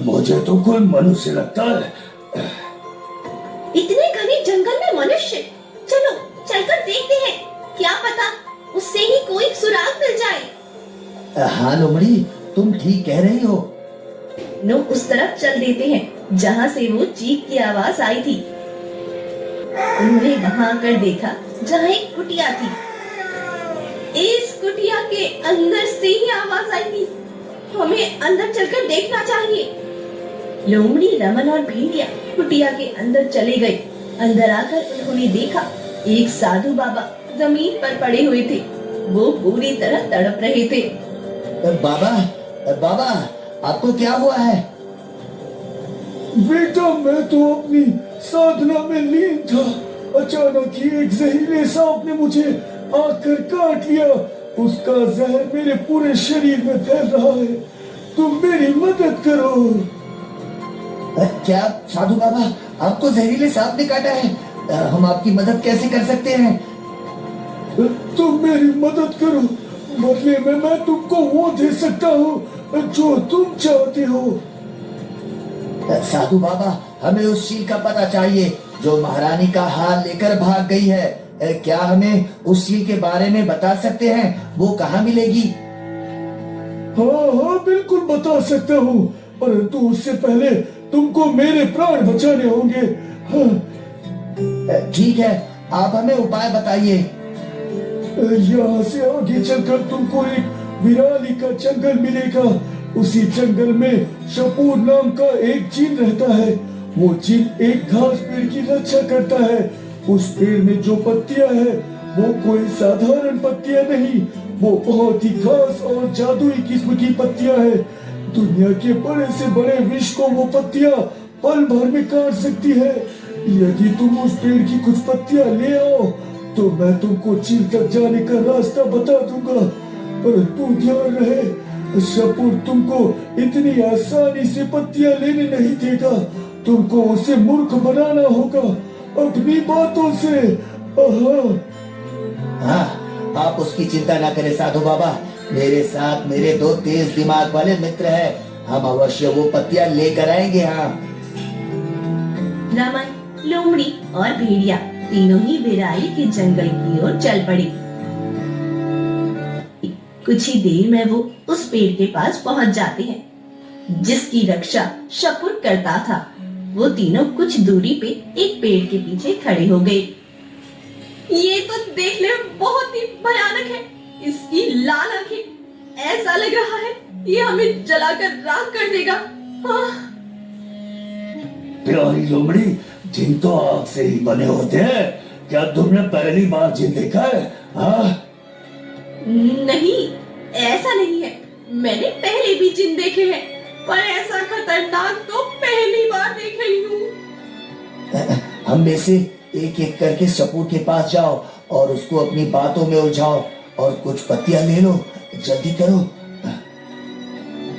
मुझे तो कोई मनुष्य लगता है। इतने घने जंगल में मनुष्य? चलो चलकर देखते हैं, क्या पता उससे ही कोई सुराग मिल जाए। हाँ लोमड़ी, तुम ठीक कह रही हो। नो उस तरफ चल देते हैं जहाँ से वो चीख की आवाज आई थी। उन्होंने वहां आकर देखा जहाँ एक कुटिया थी। इस कुटिया के अंदर से ही आवाज आई थी। हमें अंदर चलकर देखना चाहिए। लोमड़ी, रमन और भेड़िया कुटिया के अंदर चले गए। अंदर आकर उन्होंने देखा एक साधु बाबा जमीन पर पड़े हुए थे। वो पूरी तरह तड़प रहे थे। बाबा, बाबा, आपको क्या हुआ है? बेटा, मैं तो अपनी साधना में लीन था। अचानक ही एक जहरीले सांप ने मुझे आकर काट लिया। उसका जहर मेरे पूरे शरीर में फैल रहा है। तुम मेरी मदद करो। क्या साधु बाबा, आपको जहरीले सांप ने काटा है? हम आपकी मदद कैसे कर सकते हैं? तुम मेरी मदद करो, बदले में मैं तुमको वो दे सकता हूँ जो तुम चाहते हो। साधु बाबा, हमें उस चील का पता चाहिए जो महारानी का हार लेकर भाग गई है। क्या हमें उस चील के बारे में बता सकते हैं? वो कहाँ मिलेगी? हाँ हाँ, बिल्कुल बता सकता हूँ, परंतु उससे पहले तुमको मेरे प्राण बचाने होंगे। हाँ। ठीक है, आप हमें उपाय बताइए। यहाँ से आगे चलकर तुमको एक विराली का जंगल मिलेगा। उसी जंगल में शपूर नाम का एक चील रहता है। वो चील एक घास पेड़ की रक्षा करता है। उस पेड़ में जो पत्तियां हैं वो कोई साधारण पत्तियां नहीं, वो बहुत ही खास और जादुई किस्म की पत्तियां हैं। दुनिया के बड़े से बड़े विष को वो पत्तियां पल भर में काट सकती है। यदि तुम उस पेड़ की कुछ पत्तियां ले आओ तो मैं तुमको चील तक जाने का रास्ता बता दूंगा। परंतु ध्यान रहे, शपूर तुमको इतनी आसानी से पत्तियां लेने नहीं देगा। तुमको उसे मूर्ख बनाना होगा अपनी बातों से। हाँ, आप उसकी चिंता ना करें साधु बाबा। मेरे साथ मेरे दो तेज दिमाग वाले मित्र हैं। हम अवश्य वो पत्तियां लेकर आएंगे। हाँ। रमन, लोमड़ी और भेड़िया तीनों ही विराली के जंगल की ओर चल पड़ी। कुछ ही देर में वो उस पेड़ के पास पहुंच जाते हैं जिसकी रक्षा शपूर करता था। वो तीनों कुछ दूरी पे एक पेड़ के पीछे खड़े हो गए। ये तो देखने में बहुत ही भयानक है। इसकी लाल आंखें, ऐसा लग रहा है ये हमें जलाकर राख कर देगा। प्यारी लोमड़ी, जिन तो आग से ही बने होते हैं। क्या तुमने पहली बार जिन देखा है? हाँ? नहीं, ऐसा नहीं है। मैंने पहले भी जिन देखे हैं, पर ऐसा खतरनाक तो पहली बार देख रही हूँ। हम में से एक एक करके शपूर के पास जाओ और उसको अपनी बातों में उलझाओ और कुछ पत्तियां ले लो। जल्दी करो।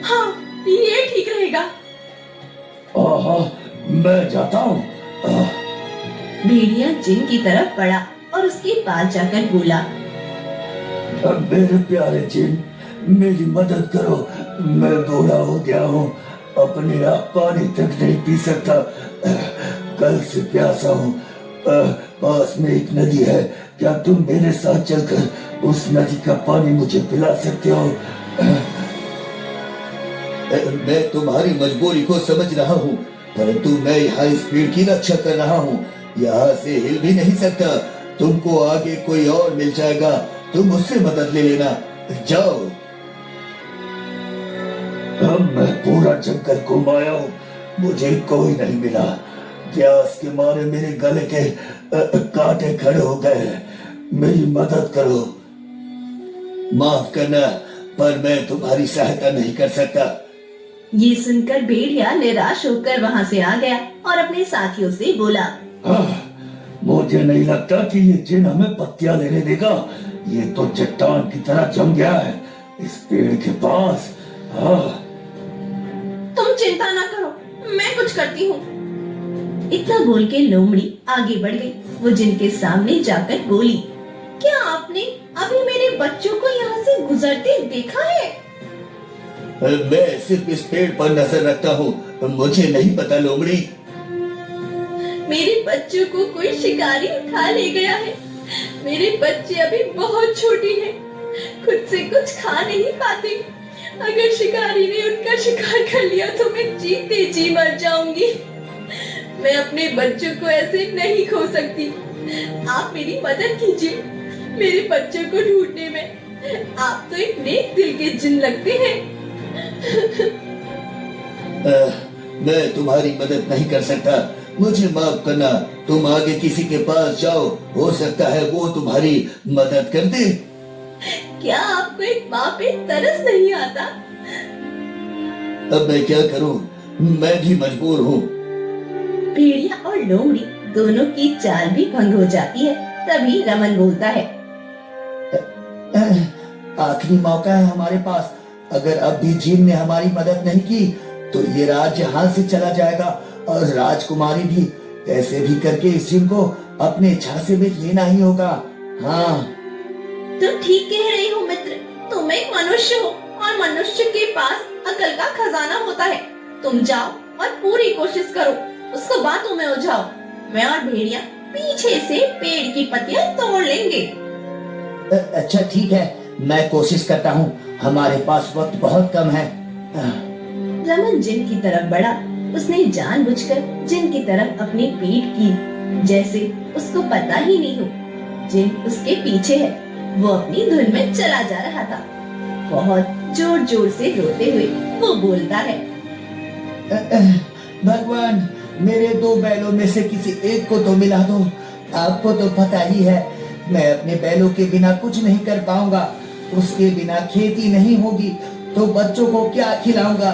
हाँ, ये ठीक रहेगा। मैं जाता हूँ। भेड़िया जिन की तरफ बढ़ा और उसके पास जाकर बोला, मेरे प्यारे जिन, मेरी मदद करो। मैं बूढ़ा हो गया हूँ, अपने आप पानी तक नहीं पी सकता। कल से प्यासा हूँ। पास में एक नदी है, क्या तुम मेरे साथ चलकर उस नदी का पानी मुझे पिला सकते हो? मैं तुम्हारी मजबूरी को समझ रहा हूँ, परंतु मैं यहाँ इस पेड़ की रक्षा कर रहा हूँ, यहाँ से हिल भी नहीं सकता। तुमको आगे कोई और मिल जाएगा, तुम उससे मदद ले लेना। जाओ। अब मैं पूरा जंगल घुमाया हूँ, मुझे कोई नहीं मिला। प्यास के मारे मेरे गले के कांटे खड़े हो गए। मेरी मदद करो। माफ करना, पर मैं तुम्हारी सहायता नहीं कर सकता। ये सुनकर भेड़िया निराश होकर वहाँ से आ गया और अपने साथियों से बोला, मुझे नहीं लगता कि ये जिन हमें पत्तियां लेने देगा। ये तो चट्टान की तरह जम गया है इस पेड़ के पास। तुम चिंता ना करो, मैं कुछ करती हूँ। इतना बोल के लोमड़ी आगे बढ़ गई। वो जिनके सामने जाकर बोली, क्या आपने अभी मेरे बच्चों को यहाँ से गुजरते देखा है? मैं सिर्फ इस पेड़ पर नजर रखता हूँ, मुझे नहीं पता लोमड़ी। मेरे बच्चों को कोई शिकारी उठा ले गया है। मेरे बच्चे अभी बहुत छोटे हैं, खुद से कुछ खा नहीं पाते। अगर शिकारी ने उनका शिकार कर लिया तो मैं जीते जी मर जाऊंगी। मैं अपने बच्चों को ऐसे नहीं खो सकती। आप मेरी मदद कीजिए। मेरे बच्चों को ढूंढने में आप तो एक नेक दिल के जिन लगते हैं। मैं तुम्हारी मदद नहीं कर सकता, मुझे माफ करना। तुम आगे किसी के पास जाओ, हो सकता है वो तुम्हारी मदद कर दे। क्या आपको एक माँ पे तरस नहीं आता? अब मैं क्या करूं, मैं भी मजबूर हूँ। भेड़िया और लोमड़ी दोनों की चाल भी भंग हो जाती है। तभी रमन बोलता है, आखिरी मौका है हमारे पास। अगर अब भी जिन ने हमारी मदद नहीं की तो ये राज्य यहाँ से चला जाएगा और राजकुमारी भी। ऐसे भी करके इस जिन को अपने झांसे में लेना ही होगा। हाँ, तुम ठीक कह रहे हो मित्र। तुम एक मनुष्य हो और मनुष्य के पास अकल का खजाना होता है। तुम जाओ और पूरी कोशिश करो, उसको बातों में उलझाओ। मैं और भेड़िया पीछे से पेड़ की पत्तियां तोड़ लेंगे। अच्छा ठीक है, मैं कोशिश करता हूँ। हमारे पास वक्त बहुत कम है। रमन जिन की तरफ बढ़ा। उसने जानबूझकर जिन की तरफ अपनी पीठ की, जैसे उसको पता ही नहीं हो जिन उसके पीछे है। वो अपनी धुन में चला जा रहा था। बहुत जोर जोर से रोते हुए वो बोलता है, भगवान, मेरे 2 बैलों में से किसी एक को तो मिला दो। आपको तो पता ही है, मैं अपने बैलों के बिना कुछ नहीं कर पाऊंगा। उसके बिना खेती नहीं होगी तो बच्चों को क्या खिलाऊंगा?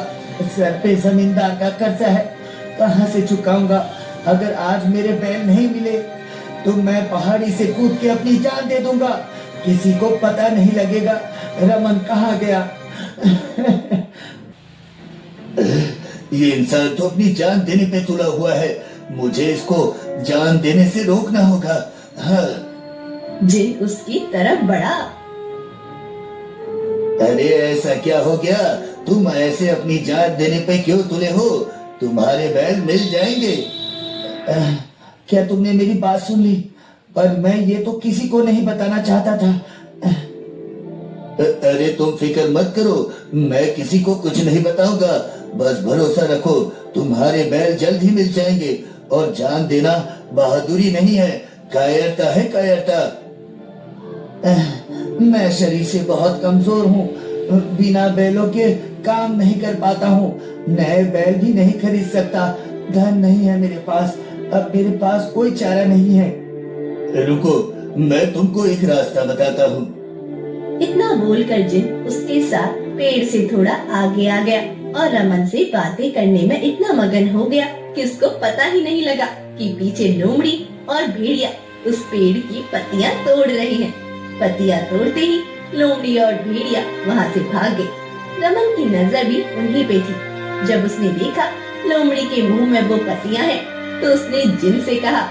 सर पे जमींदार का कर्जा है, कहाँ से चुकाऊंगा? अगर आज मेरे बैल नहीं मिले तो मैं पहाड़ी से कूद के अपनी जान दे दूंगा। किसी को पता नहीं लगेगा रमन कहाँ गया। ये इंसान तो अपनी जान देने पे तुला हुआ है, मुझे इसको जान देने से रोकना होगा। हाँ। जिन उसकी तरफ बढ़ा। अरे ऐसा क्या हो गया? तुम ऐसे अपनी जान देने पे क्यों तुले हो? तुम्हारे बैल मिल जाएंगे। क्या तुमने मेरी बात सुन ली? पर मैं ये तो किसी को नहीं बताना चाहता था। अरे तुम फिक्र मत करो, मैं किसी को कुछ नहीं बताऊंगा। बस भरोसा रखो, तुम्हारे बैल जल्द ही मिल जाएंगे। और जान देना बहादुरी नहीं है, कायरता है, कायरता। मैं शरीर से बहुत कमजोर हूँ, बिना बैलों के काम नहीं कर पाता हूँ। नए बैल भी नहीं खरीद सकता, धन नहीं है मेरे पास। अब मेरे पास कोई चारा नहीं है। रुको, मैं तुमको एक रास्ता बताता हूँ। इतना बोलकर जिन उसके साथ पेड़ से थोड़ा आगे आ गया और रमन से बातें करने में इतना मगन हो गया कि उसको पता ही नहीं लगा कि पीछे लोमड़ी और भेड़िया उस पेड़ की पत्तियां तोड़ रही हैं। पत्तियां तोड़ते ही लोमड़ी और भेड़िया वहाँ से भाग गए। रमन की नजर भी उन्हीं पे थी। जब उसने देखा लोमड़ी के मुंह में वो पत्तियां हैं, तो उसने जिन से कहा,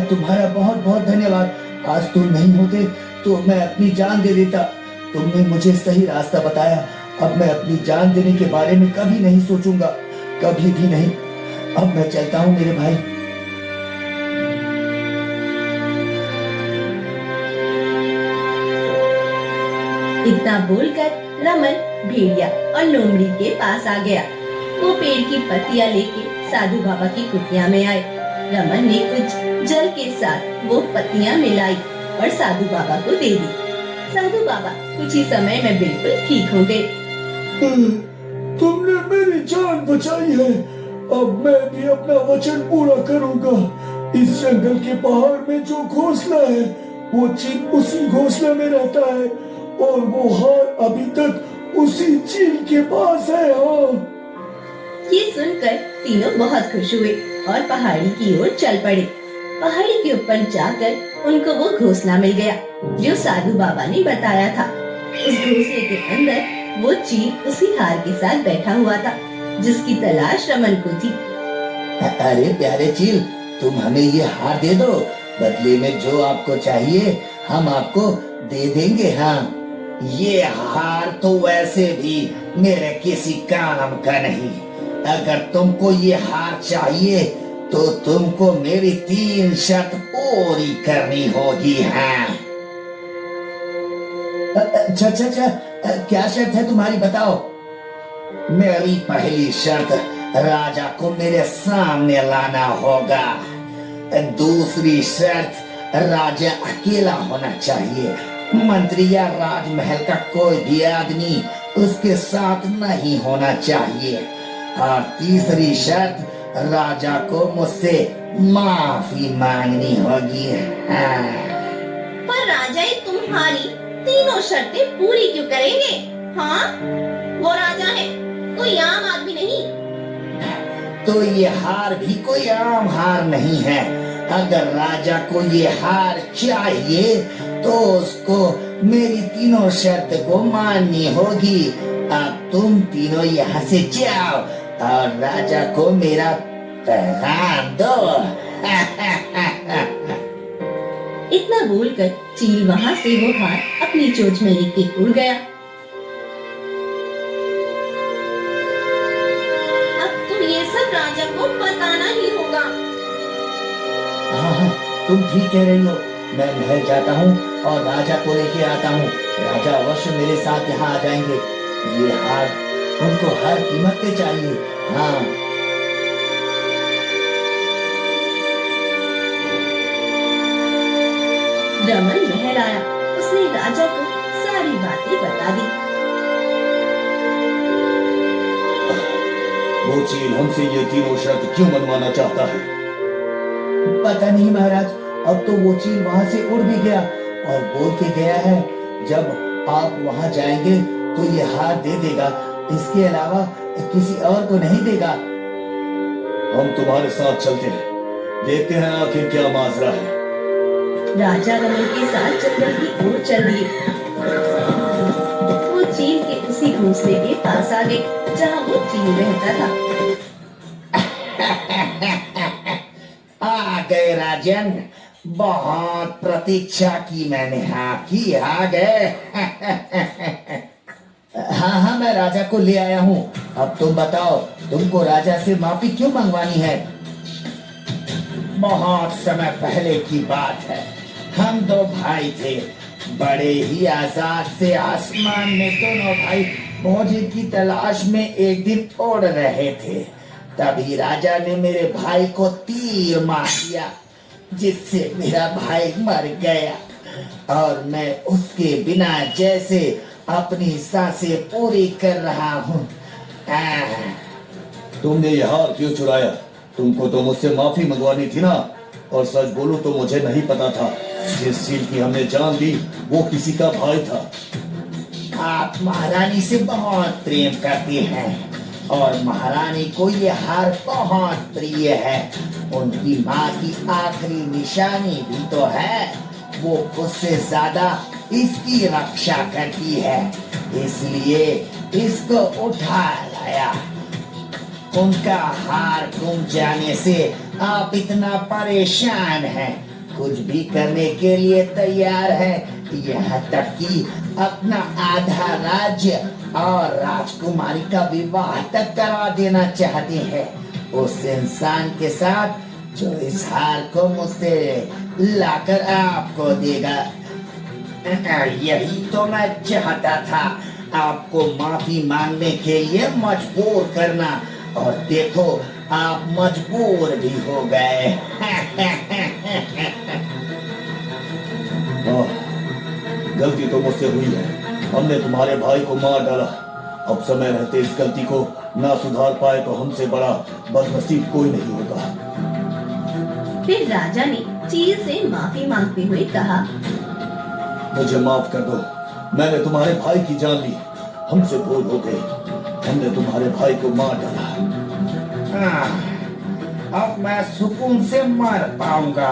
तुम्हारा बहुत बहुत धन्यवाद। आज तुम नहीं होते तो मैं अपनी जान दे देता। तुमने मुझे सही रास्ता बताया। अब मैं अपनी जान देने के बारे में कभी नहीं सोचूंगा, कभी भी नहीं। अब मैं चलता हूँ मेरे भाई। इतना बोलकर रमन भेड़िया और लोमड़ी के पास आ गया। वो पेड़ की पत्तियां लेके साधु बाबा की कुटिया में आए। रमन ने कुछ जल के साथ वो पत्तियां मिलाई और साधु बाबा को दे दी। साधु बाबा कुछ ही समय में बिल्कुल ठीक हो गए। तुमने मेरी जान बचाई है। अब मैं भी अपना वचन पूरा करूंगा। इस जंगल के पहाड़ में जो घोंसला है वो चील उसी घोंसले में रहता है और वो हार अभी तक उसी चील के पास है। हाँ। ये सुनकर तीनों बहुत खुश हुए और पहाड़ी की ओर चल पड़े। पहाड़ी के ऊपर जाकर उनको वो घोंसला मिल गया जो साधु बाबा ने बताया था। उस घोंसले के अंदर वो चील उसी हार के साथ बैठा हुआ था जिसकी तलाश रमन को थी। अरे प्यारे चील, तुम हमें ये हार दे दो, बदले में जो आपको चाहिए हम आपको दे देंगे। हाँ, ये हार तो वैसे भी मेरे किसी काम का नहीं। अगर तुमको ये हार चाहिए तो तुमको मेरी 3 शर्त पूरी करनी होगी। हाँ। अच्छा, क्या शर्त है तुम्हारी, बताओ। मेरी पहली शर्त, राजा को मेरे सामने लाना होगा। दूसरी शर्त, राजा अकेला होना चाहिए। मंत्री या राजमहल का कोई भी आदमी उसके साथ नहीं होना चाहिए। और तीसरी शर्त, राजा को मुझसे माफी मांगनी होगी। हाँ। पर राजा ये तुम्हारी तीनों शर्तें पूरी क्यों करेंगे? हाँ, वो राजा है, कोई आम आदमी नहीं। तो ये हार भी कोई आम हार नहीं है। अगर राजा को ये हार चाहिए तो उसको मेरी तीनों शर्त को माननी होगी। अब तुम तीनों यहाँ से जाओ और राजा को मेरा पैगाम दो। इतना बोलकर चील वहाँ से वो हार अपनी चोंच में लेके उड़ गया। अब तो ये सब राजा को बताना ही होगा। हाँ, तुम ठीक कह रही हो। मैं महल जाता हूँ और राजा को लेके आता हूँ। राजा अवश्य मेरे साथ यहाँ आ जाएंगे। ये हार उनको हर कीमत पे चाहिए। हाँ। रमन महल आया। उसने राजा को सारी बातें बता दी। वो चील हमसे ये तीनों शर्त क्यों मनवाना चाहता है? पता नहीं महाराज, अब तो वो चील वहाँ से उड़ भी गया और बोल के गया है जब आप वहाँ जाएंगे तो ये हार दे देगा, इसके अलावा किसी और को नहीं देगा। हम तुम्हारे साथ चलते हैं, देखते हैं आखिर क्या माजरा है। राजा रमन के साथ जंगल की ओर चल दिए। वो चील के उसी घोंसले के पास आ गए जहाँ वो चील रहता था। आ गए राजन, बहुत प्रतीक्षा की मैंने। हाँ की, आ गए। हाँ, मैं राजा को ले आया हूँ। अब तुम बताओ, तुमको राजा से माफी क्यों मंगवानी है? बहुत समय पहले की बात है। हम 2 भाई थे, बड़े ही आजाद से आसमान में दोनों भाई भोजन की तलाश में एक दिन उड़ रहे थे। तभी राजा ने मेरे भाई को तीर मार दिया, जिससे मेरा भाई मर गया और मैं उसके बिना जैसे अपनी सांसें पूरी कर रहा हूँ। तुमने ये हार क्यों चुराया? तुमको तो मुझसे माफी मंगवानी थी ना। और सच बोलूं तो मुझे नहीं पता था जिस चील की हमने जान दी वो किसी का भाई था। आप महारानी से बहुत प्रेम करती हैं और महारानी को ये हार बहुत प्रिय है। उनकी माँ की आखिरी निशानी भी तो है। वो उससे ज्यादा इसकी रक्षा करती है, इसलिए इसको उठा लाया। उनका हार गुम जाने से आप इतना परेशान हैं, कुछ भी करने के लिए तैयार हैं, यहाँ तक कि अपना आधा राज्य और राजकुमारी का विवाह तक करा देना चाहते हैं उस इंसान के साथ जो इस हार को मुझसे लाकर आपको देगा। यही तो मैं चाहता था, आपको माफी मांगने के लिए मजबूर करना, और देखो आप मजबूर भी हो गए। गलती तो मुझसे हुई है, हमने तुम्हारे भाई को मार डाला। अब समय रहते इस गलती को ना सुधार पाए तो हमसे बड़ा बदनसीब कोई नहीं होगा। फिर राजा ने चील से माफी मांगते हुए कहा, मुझे माफ कर दो, मैंने तुम्हारे भाई की जान ली, हमसे भूल हो गई, हमने तुम्हारे भाई को मार डाला। अब मैं सुकून से मर पाऊंगा।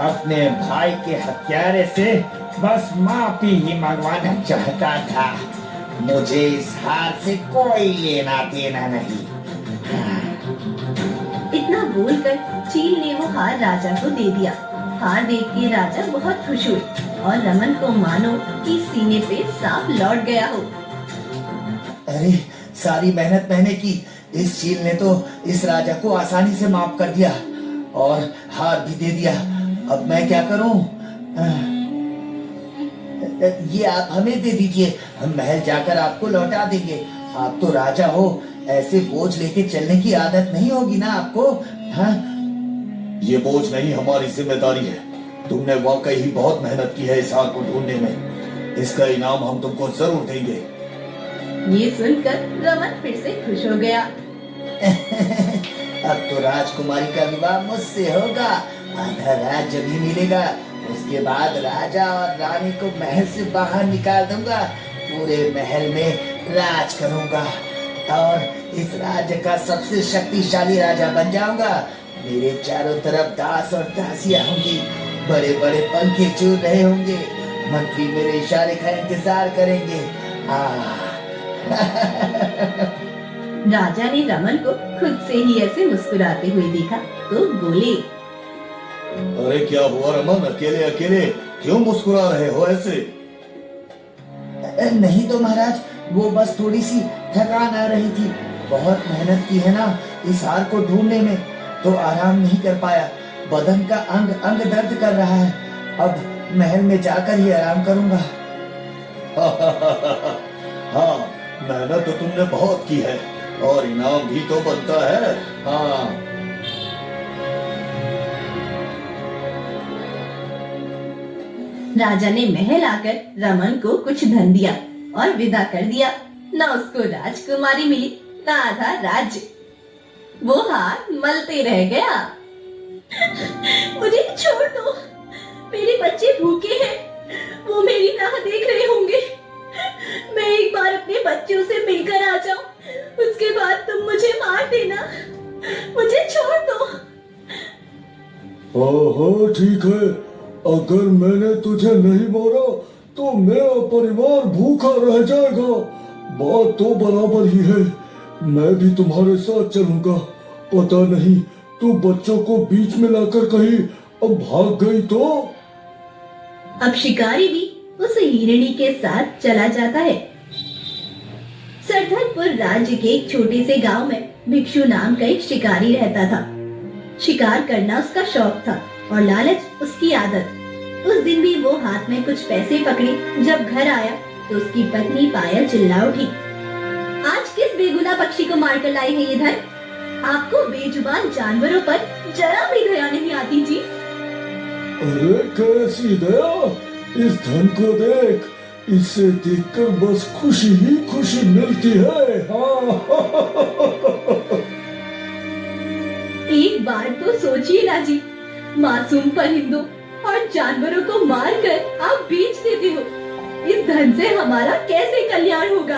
अपने भाई के हत्यारे से बस माफी ही मंगवाना चाहता था, मुझे इस हार से कोई लेना देना नहीं। इतना बोलकर चील ने वो हार राजा को दे दिया। हार देख के राजा बहुत खुश हुए और रमन को मानो कि सीने पे सांप लौट गया हो। अरे सारी मेहनत मैंने की, इस चील ने तो इस राजा को आसानी से माफ कर दिया और हार भी दे दिया। अब मैं क्या करूं? ये आप हमें दे दीजिए, हम महल जाकर आपको लौटा देंगे। आप तो राजा हो, ऐसे बोझ लेके चलने की आदत नहीं होगी ना आपको? हाँ? ये बोझ नहीं, हमारी जिम्मेदारी है। तुमने वाकई ही बहुत मेहनत की है इस हार को ढूंढने में, इसका इनाम हम तुमको जरूर देंगे। ये सुनकर रमन फिर से खुश हो गया। अब तो राजकुमारी का विवाह मुझसे होगा, आधा राज्य भी मिलेगा। उसके बाद राजा और रानी को महल से बाहर निकाल दूंगा, पूरे महल में राज करूंगा और इस राज्य का सबसे शक्तिशाली राजा बन जाऊंगा। मेरे चारों तरफ दास और दासियां होंगी, बड़े बड़े पंखे चूर रहे होंगे, मंत्री मेरे इशारे का इंतजार करेंगे। राजा ने रमन को खुद से ही ऐसे मुस्कुराते हुए देखा तो बोले, अरे क्या हुआ रमन, अकेले अकेले क्यों मुस्कुरा रहे हो ऐसे? नहीं तो महाराज, वो बस थोड़ी सी थकान आ रही थी। बहुत मेहनत की है ना इस हार को ढूंढने में, तो आराम नहीं कर पाया। बदन का अंग अंग दर्द कर रहा है। अब महल में जाकर ही आराम करूंगा। हाँ, मेहनत तो तुमने बहुत की है और इनाम भी तो बनता है। हाँ। राजा ने महल आकर रमन को कुछ धन दिया और विदा कर दिया। न उसको राजकुमारी मिली न आधा राज्य, वो हार मलते रह गया। मुझे छोड़ दो, मेरे बच्चे भूखे हैं, वो मेरी राह देख रहे होंगे। मैं एक बार अपने बच्चों से मिलकर आ जाऊं, उसके बाद तुम मुझे मार देना, मुझे छोड़ दो। ओहो ठीक है, अगर मैंने तुझे नहीं मारा तो मेरा परिवार भूखा रह जाएगा। बात तो बराबर ही है, मैं भी तुम्हारे साथ चलूंगा। पता नहीं तू बच्चों को बीच में लाकर कहीं अब भाग गई तो? अब शिकारी भी उस हिरणी के साथ चला जाता है। सरधनपुर राज्य के एक छोटे से गांव में भिक्षु नाम का एक शिकारी रहता था। शिकार करना उसका शौक था और लालच उसकी आदत। उस दिन भी वो हाथ में कुछ पैसे पकड़े जब घर आया तो उसकी पत्नी पायल चिल्ला उठी, आज किस बेगुनाह पक्षी को मारकर लाई है ये धन? आपको बेजुबान जानवरों पर जरा भी दया नहीं आती जी। अरे कैसी दया, इस धन को देख, इसे देखकर बस खुशी ही खुशी मिलती है। हाँ। एक बार तो सोचिए ना जी, मासूम परिंदों और जानवरों को मारकर आप बेच देते हो। इस धन से हमारा कैसे कल्याण होगा?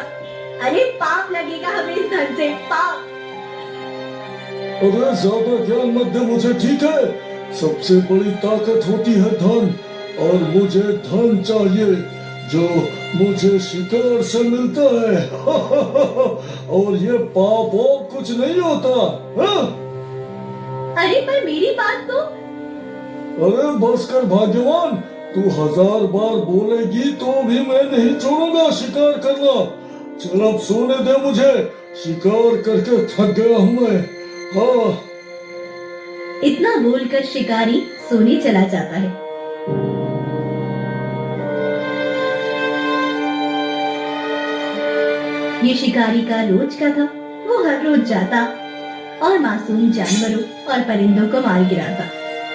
अरे पाप लगेगा हमें इस धन से, पाप। अरे ज्यादा ज्ञान मत दे मुझे, ठीक है? सबसे बड़ी ताकत होती है धन, और मुझे धन चाहिए जो मुझे शिकार से मिलता है। और ये पाप और कुछ नहीं होता। हाँ? अरे पर मेरी बात तो। अरे बस कर भाग्यवान, तू 1000 बार बोलेगी तो भी मैं नहीं छोड़ूंगा शिकार करना। चल अब सोने दे मुझे, शिकार करके थक गया हूँ मैं। हाँ। इतना बोलकर शिकारी सोने चला जाता है। ये शिकारी का रोज का था। वो हर रोज जाता और मासूम जानवरों और परिंदों को मार गिराता।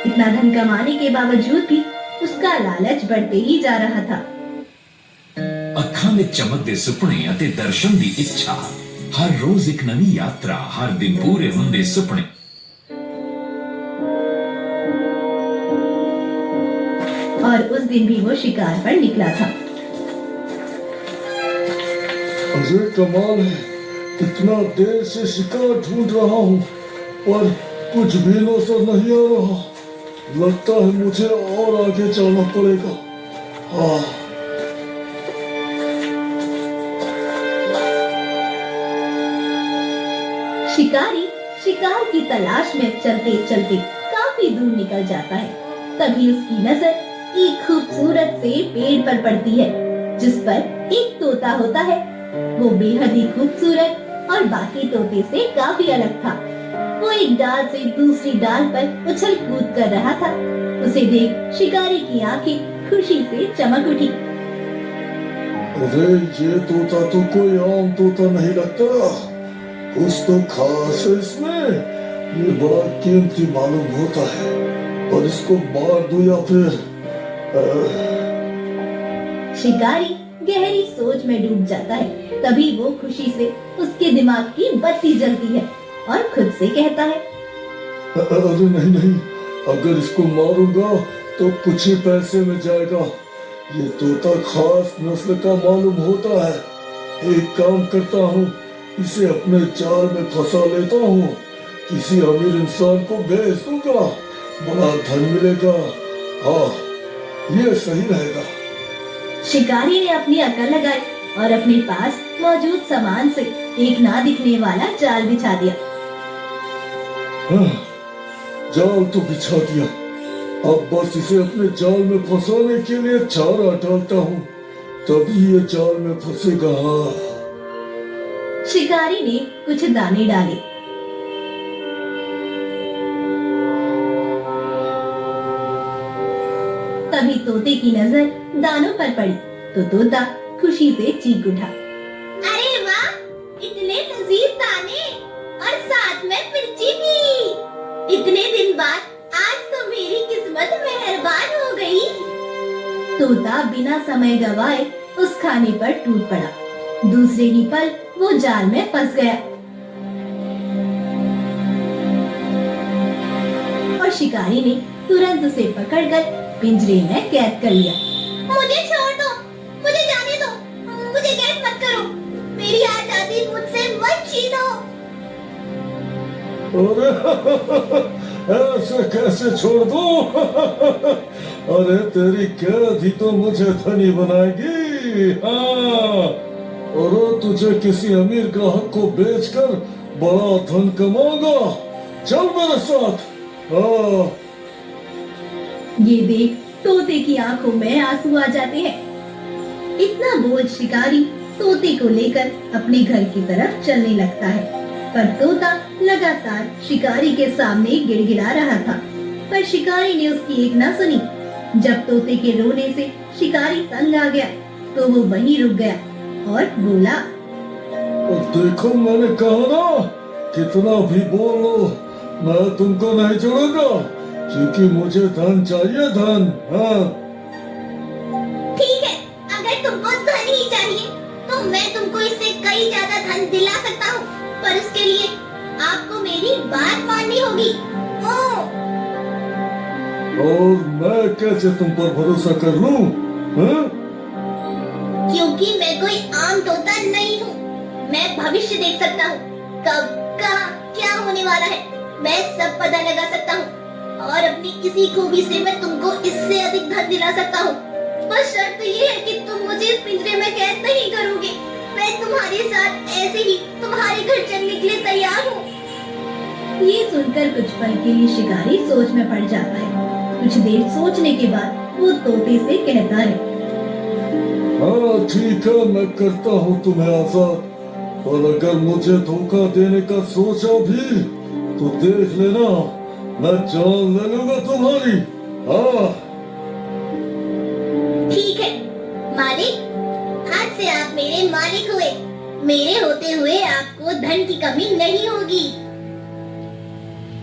इतना धन कमाने के बावजूद भी उसका लालच बढ़ते ही जा रहा था। ਅੱਖਾਂ ਵਿੱਚ ਚਮਕਦੇ ਸੁਪਨੇ ਅਤੇ ਦਰਸ਼ਨ ਦੀ ਇੱਛਾ, ਹਰ ਰੋਜ਼ ਇੱਕ ਨਵੀਂ ਯਾਤਰਾ, ਹਰ ਦਿਨ ਪੂਰੇ ਹੁੰਦੇ ਸੁਪਨੇ। और उस दिन भी वो शिकार पर निकला था। अरे कमाल है, इतना देर से शिकार ढूंढ रहा हूँ पर कुछ भी नजर नहीं आ रहा। लगता है मुझे और आगे जाना पड़ेगा। हाँ, शिकारी शिकार की तलाश में चलते चलते काफी दूर निकल जाता है। तभी उसकी नजर एक खूबसूरत से पेड़ पर पड़ती है जिस पर एक तोता होता है। वो बेहद ही खूबसूरत और बाकी तोते से काफी अलग था। वो एक डाल से दूसरी डाल पर उछल कूद कर रहा था। उसे देख शिकारी की आंखें खुशी से चमक उठी। अरे ये तोता तो कोई आम तोता नहीं लगता, कुछ तो खास है इसमें। ये बड़ा कीमती मालूम होता है, पर इसको मार दूं या फिर शिकारी गहरी सोच में डूब जाता है। तभी वो खुशी से उसके दिमाग की बत्ती जलती है और खुद से कहता है, अरे नहीं नहीं, अगर इसको मारूंगा तो कुछ ही पैसे में जाएगा। ये तोता खास नस्ल का मालूम होता है। एक काम करता हूँ, इसे अपने जाल में फंसा लेता हूँ। किसी अमीर इंसान को बेच दूंगा, बड़ा धन मिलेगा। हाँ, ये सही रहेगा। शिकारी ने अपनी अकल लगाई और अपने पास मौजूद सामान से एक ना दिखने वाला जाल बिछा दिया। हाँ, जाल तो बिछा दिया, अब बस इसे अपने जाल में फंसाने के लिए चारा डालता हूँ, तभी ये जाल में फंसेगा। शिकारी ने कुछ दाने डाले। तभी तोते की नजर दानों पर पड़ी तो तोता खुशी से चीख उठा, अरे वाह, इतने लजीज दाने और साथ में मिर्ची भी। इतने दिन बाद आज तो मेरी किस्मत मेहरबान हो गई। तोता बिना समय गवाए उस खाने पर टूट पड़ा। दूसरे ही पल वो जाल में फंस गया और शिकारी ने तुरंत उसे पकड़कर पिंजरे में कैद कर लिया। मुझे छोड़ दो, मुझे जाने दो, मुझे कैद मत करो, मेरी आजादी मुझसे मत छीनो। अरे ऐसे कैसे छोड़ दूं? अरे तेरी कैद ही तो मुझे धनी बनाएगी। हाँ, और तुझे किसी अमीर ग्राहक को बेचकर बड़ा धन कमाऊंगा। चल मेरे साथ। हाँ। ये देख तोते की आंखों में आंसू आ जाते हैं। इतना बोझ शिकारी तोते को लेकर अपने घर की तरफ चलने लगता है, पर तोता लगातार शिकारी के सामने गिड़गिड़ा रहा था, पर शिकारी ने उसकी एक ना सुनी। जब तोते के रोने से शिकारी तंग आ गया तो वो वहीं रुक गया और बोला, देखो मैंने कहा ना, कितना भी बोल लो मैं तुमको नहीं छोड़ूंगा, क्योंकि मुझे धन चाहिए, धन। हाँ। ठीक है, अगर तुमको धन ही चाहिए तो मैं तुमको इससे कई ज्यादा धन दिला सकता हूँ, पर उसके लिए आपको मेरी बात माननी होगी। और मैं कैसे तुम पर भरोसा कर लूं? हाँ? क्योंकि मैं कोई आम तोता नहीं हूँ। मैं भविष्य देख सकता हूँ, कब कहाँ क्या होने वाला है मैं सब पता लगा सकता हूँ, और अपनी किसी खूबी से मैं तुमको इससे अधिक धन दिला सकता हूँ। बस शर्त ये है कि तुम मुझे इस पिंजरे में कैद नहीं करोगे। मैं तुम्हारे साथ ऐसे ही तुम्हारे घर चलने के लिए तैयार हूँ। ये सुनकर कुछ पल के लिए शिकारी सोच में पड़ जाता है। कुछ देर सोचने के बाद वो तोते से कहता है, हाँ ठीक है, मैं करता हूँ तुम्हें आजाद, और अगर मुझे धोखा देने का सोचा भी तो देख लेना, मैं जान ले लूंगा तुम्हारी। हाँ ठीक है मालिक, आज से आप मेरे मालिक हुए। मेरे होते हुए आपको धन की कमी नहीं होगी।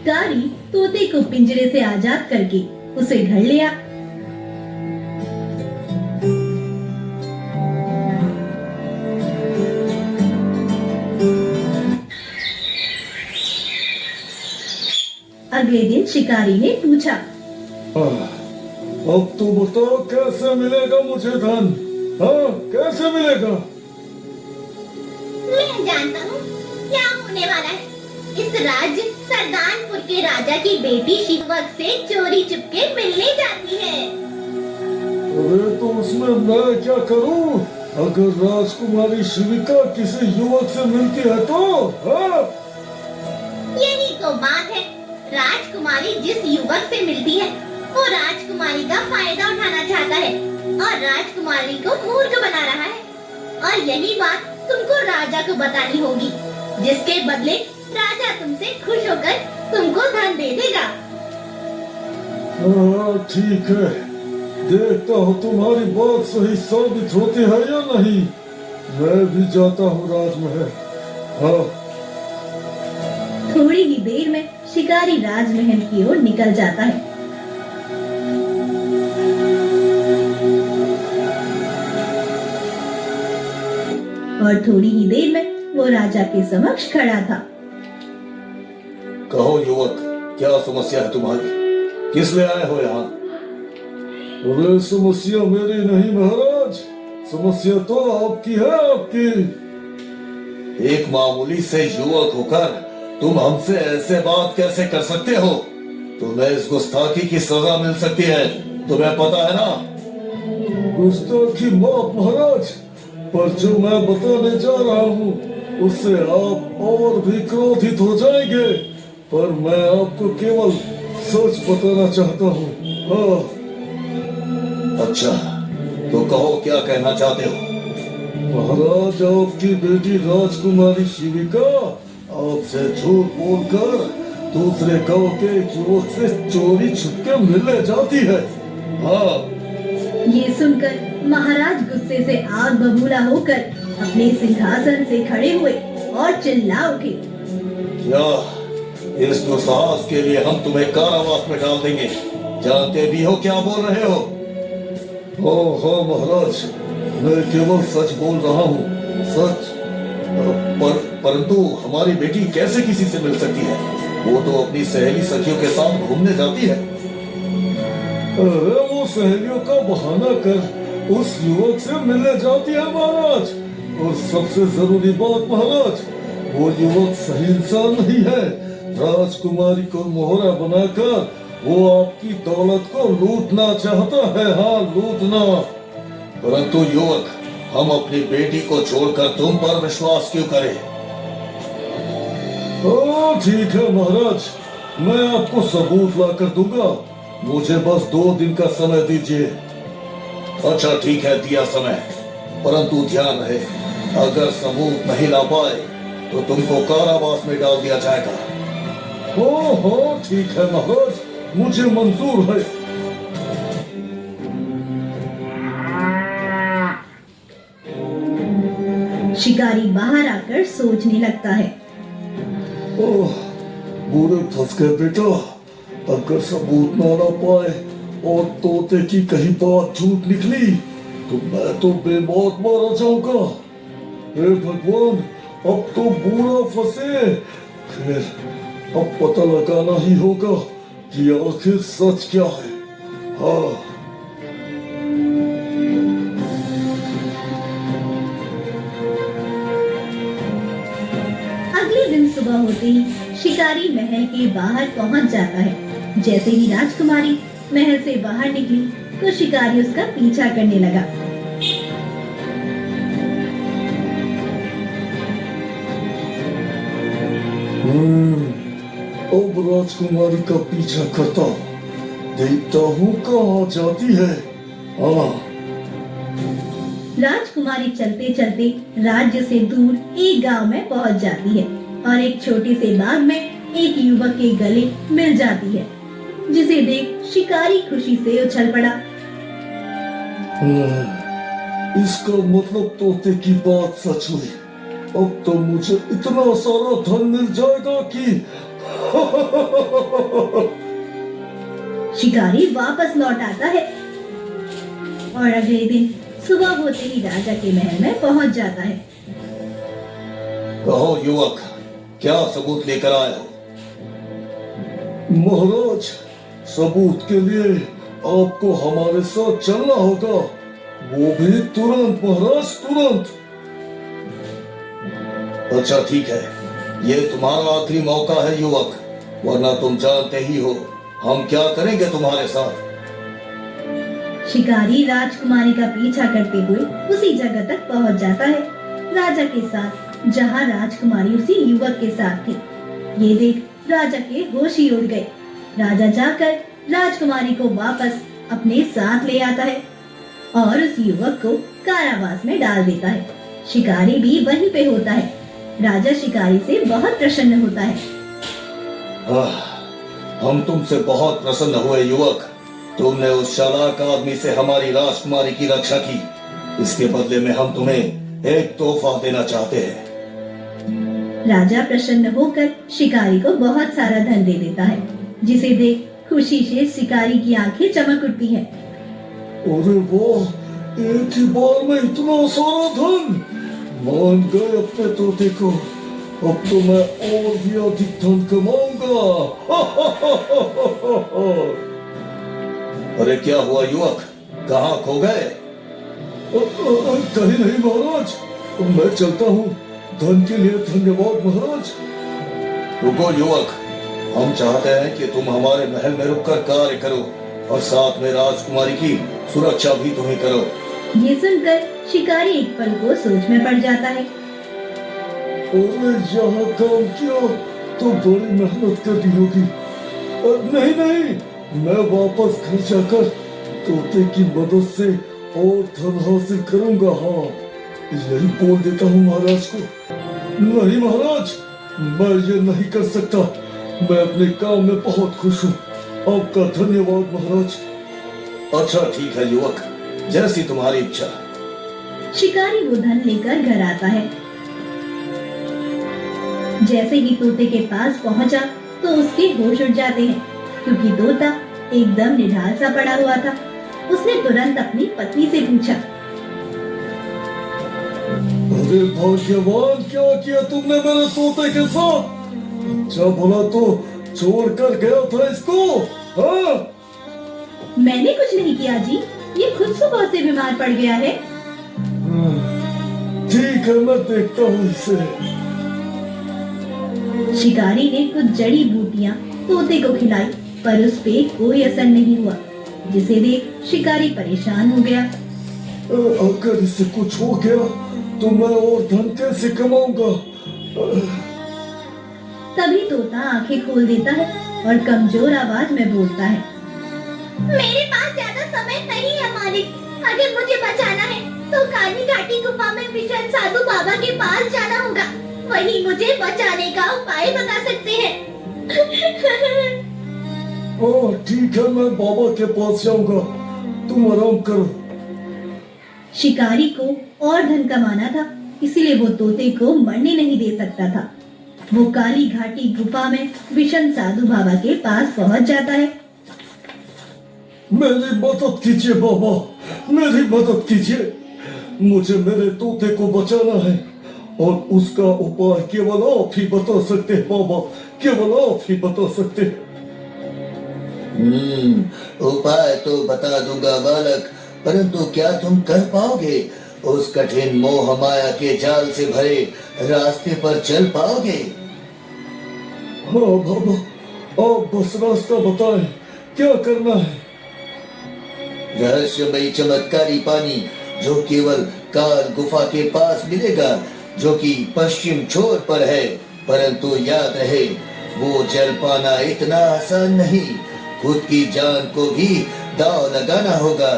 कारी तोते को पिंजरे से आजाद करके उसे घर ले आ। अगले दिन शिकारी ने पूछा, अब तो बताओ कैसे मिलेगा मुझे धन? हाँ, कैसे मिलेगा? मैं जानता हूँ क्या होने वाला है। इस राज्य सरदानपुर के राजा की बेटी शिवक से चोरी चुपके मिलने जाती है। अरे तो उसमें मैं क्या करूँ? अगर राजकुमारी शिविका किसी युवक से मिलती है तो? हाँ? यही तो बात है। राजकुमारी जिस युवक से मिलती है वो राजकुमारी का फायदा उठाना चाहता है और राजकुमारी को मूर्ख बना रहा है। और यही बात तुमको राजा को बतानी होगी, जिसके बदले राजा तुमसे खुश होकर तुमको धन दे देगा। हाँ, ठीक है, देखता हूँ तुम्हारी बात सही साबित होती है या नहीं। मैं भी जाता हूँ राजमहल। हाँ। थोड़ी ही देर में शिकारी राजमहल की ओर निकल जाता है। और थोड़ी ही देर में वो राजा के समक्ष खड़ा था। कहो युवक, क्या समस्या है तुम्हारी? किस लिए आए हो यहाँ? अरे समस्या मेरी नहीं महाराज, समस्या तो आपकी है, आपकी। एक मामूली से युवक होकर तुम हमसे ऐसे बात कैसे कर सकते हो? तुम्हें इस गुस्ताखी की सजा मिल सकती है, तुम्हें पता है ना? गुस्ताखी माफ महाराज, पर जो मैं बताने जा रहा हूँ उससे आप और भी क्रोधित हो जाएंगे। पर मैं आपको केवल सच बताना चाहता हूँ। हाँ। अच्छा, तो कहो क्या कहना चाहते हो? महाराज, आपकी बेटी राजकुमारी शिविका आपसे झूठ बोलकर दूसरे गांव के युवक से चोरी छुपके मिलने जाती है। हाँ। ये सुनकर महाराज गुस्से से आग बबूला होकर अपने सिंहासन से खड़े हुए और चिल्ला उठे, क्या इस दुस्साहस के लिए हम तुम्हें कारावास में डाल देंगे? जानते भी हो क्या बोल रहे हो? हाँ महाराज, मैं केवल सच बोल रहा हूँ, सच। परंतु हमारी बेटी कैसे किसी से मिल सकती है? वो तो अपनी सहेली सखियों के साथ घूमने जाती है। अरे वो सहेलियों का बहाना कर उस युवक से मिलने जाती है महाराज। और सबसे जरूरी बात महाराज, वो युवक सही इंसान नहीं है। राजकुमारी को मोहरा बनाकर वो आपकी दौलत को लूटना चाहता है। हाँ, लूटना। परंतु युवक, हम अपनी बेटी को छोड़कर तुम पर विश्वास क्यों करें? ठीक है महाराज, मैं आपको सबूत ला कर दूंगा। मुझे बस 2 दिन का समय दीजिए। अच्छा ठीक है, दिया समय, परंतु ध्यान रहे, अगर सबूत नहीं ला पाए तो तुमको कारावास में डाल दिया जाएगा। हो ठीक है महाराज, मुझे मंजूर है। शिकारी बाहर आकर सोचने लगता है, ओह, बुरे फंस गए बेटा। अगर सबूत न ला पाए और तोते की कहीं बात झूठ निकली तो मैं तो बेमौत मारा जाऊंगा। हे भगवान, अब तो बुरा फंसे। फिर अब पता लगाना ही होगा कि आखिर सच क्या है। हाँ। अगले दिन सुबह होते ही शिकारी महल के बाहर पहुंच जाता है। जैसे ही राजकुमारी महल से बाहर निकली तो शिकारी उसका पीछा करने लगा। अब राजकुमारी का पीछा करता हूँ, देखता हूँ कहाँ जाती है। हाँ। राजकुमारी चलते चलते राज्य से दूर एक गांव में पहुंच जाती है और एक छोटे से बाग में एक युवक के गले मिल जाती है, जिसे देख शिकारी खुशी से उछल पड़ा। इसका मतलब तोते की बात सच हुई। अब तो मुझे इतना सारा धन मिल जाएगा कि शिकारी वापस लौट आता है और अगले दिन सुबह होते ही राजा के महल में पहुंच जाता है। कहो युवक, क्या सबूत लेकर आए हो? महाराज, सबूत के लिए आपको हमारे साथ चलना होगा, वो भी तुरंत महाराज, तुरंत। अच्छा ठीक है, ये तुम्हारा आखिरी मौका है युवक, वरना तुम जानते ही हो हम क्या करेंगे तुम्हारे साथ। शिकारी राजकुमारी का पीछा करते हुए उसी जगह तक पहुंच जाता है राजा के साथ, जहां राजकुमारी उसी युवक के साथ थी। ये देख राजा के होश ही उड़ गए। राजा जाकर राजकुमारी को वापस अपने साथ ले आता है और उस युवक को कारावास में डाल देता है। शिकारी भी वहीं पे होता है। राजा शिकारी से बहुत प्रसन्न होता है। हम तुमसे बहुत प्रसन्न हुए युवक, तुमने उस चालाक आदमी से हमारी राजकुमारी की रक्षा की। इसके बदले में हम तुम्हें एक तोहफा देना चाहते हैं। राजा प्रसन्न होकर शिकारी को बहुत सारा धन दे देता है, जिसे देख खुशी से शिकारी की आंखें चमक उठती हैं। अरे वाह, एक ही बार में इतना सारा धन! मान गए अपने तोते को, अब तो मैं और भी अधिक धन कमाऊंगा। अरे क्या हुआ युवक, कहाँ खो गए? कहीं नहीं महाराज, मैं चलता हूँ। धन के लिए धन्यवाद महाराज। रुको युवक, हम चाहते हैं कि तुम हमारे महल में रुककर कार्य करो और साथ में राजकुमारी की सुरक्षा भी तुम्हें करो। ये सुनकर शिकारी एक पल को सोच में पड़ जाता है। अरे यहाँ काम किया तो बड़ी मेहनत करनी होगी। नहीं नहीं, मैं वापस घर जाकर तोते की मदद से और धन हासिल करूंगा। हाँ, यही बोल देता हूँ महाराज को। नहीं महाराज, मैं ये नहीं कर सकता। मैं अपने काम में बहुत खुश हूँ। आपका धन्यवाद महाराज। अच्छा ठीक है युवक, जैसी तुम्हारी इच्छा। शिकारी वो धन लेकर घर आता है। जैसे ही तोते के पास पहुंचा तो उसके होश उड़ जाते हैं, क्योंकि तोता एकदम निढाल सा पड़ा हुआ था। उसने तुरंत अपनी पत्नी से पूछा, अरे भाग्यवान, क्या किया तुमने मेरे तोते के साथ? अच्छा भला तो छोड़ कर गया था इसको। हाँ? मैंने कुछ नहीं किया जी, ये खुद सुबह से बीमार पड़ गया है। ठीक है, मैं देखता हूँ इसे। शिकारी ने कुछ जड़ी बूटियां तोते को खिलाई, पर उस पे कोई असर नहीं हुआ, जिसे देख शिकारी परेशान हो गया। अगर इसे कुछ हो गया तो मैं और धन कैसे कमाऊंगा? तभी तोता आंखें खोल देता है और कमजोर आवाज में बोलता है, मेरे पास ज्यादा समय नहीं है मालिक। अगर मुझे बचाना है तो काली घाटी गुफा में विशन साधु बाबा के पास जाना होगा। वही मुझे बचाने का उपाय बता सकते हैं। ठीक है, मैं बाबा के पास जाऊंगा, तुम आराम करो। शिकारी को और धन कमाना था, इसलिए वो तोते को मरने नहीं दे सकता था। वो काली घाटी गुफा में विशन साधु बाबा के पास पहुंच जाता है। मेरी मदद कीजिए बाबा, मेरी मदद कीजिए। मुझे मेरे तोते को बचाना है और उसका उपाय केवल आप ही बता सकते हैं बाबा, केवल आप ही बता सकते हैं। उपाय तो बता दूंगा बालक, परंतु क्या तुम कर पाओगे? उस कठिन मोह माया के जाल से भरे रास्ते पर चल पाओगे? हाँ बाबा, आप बस रास्ता बताएं, क्या करना है? रहस्यमयी चमत्कारी पानी जो केवल काल गुफा के पास मिलेगा, जो कि पश्चिम छोर पर है। परंतु याद रहे, वो जल पाना इतना आसान नहीं, खुद की जान को भी दांव लगाना होगा।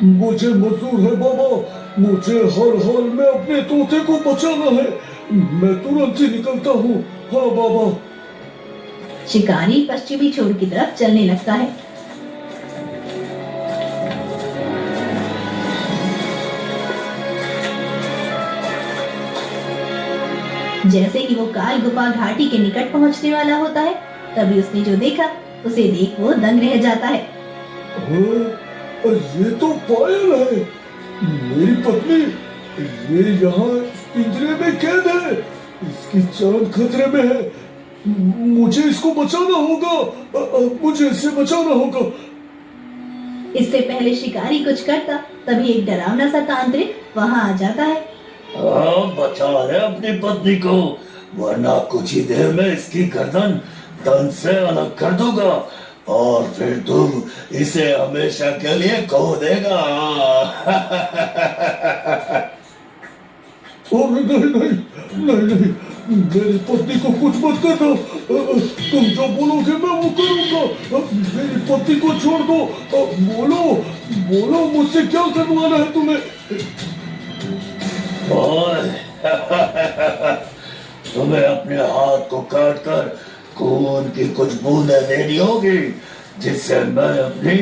मुझे मंजूर है बाबा, मुझे हर हाल में अपने तोते को बचाना है। मैं तुरंत ही निकलता हूँ। हाँ बाबा। शिकारी पश्चिमी छोर की तरफ चलने लगता है। जैसे ही वो काल गुफा घाटी के निकट पहुंचने वाला होता है, तभी उसने जो देखा उसे देख वो दंग रह जाता है। ये तो पायल है, मेरी पत्नी। ये यहाँ पिंजरे में कैद है, इसकी जान खतरे में है। मुझे इसको बचाना होगा, मुझे इसे बचाना होगा। इससे पहले शिकारी कुछ करता, तभी एक डरावना सा तांत्रिक वहां आ जाता है। बचा ले अपनी पत्नी को, वरना कुछ ही देर में इसकी गर्दन तन से अलग कर दूंगा और फिर तुम इसे हमेशा के लिए खो देगा। नहीं नहीं नहीं नहीं नहीं, मेरी पत्नी को कुछ मत करना। तुम जो बोलोगे मैं वो करूंगा। मेरी पत्नी को छोड़ दो। बोलो बोलो, मुझसे क्या करवाना है तुम्हें? तुम्हें अपने हाथ को काट कर खून की कुछ बूंदें देनी होगी, जिससे मैं अपनी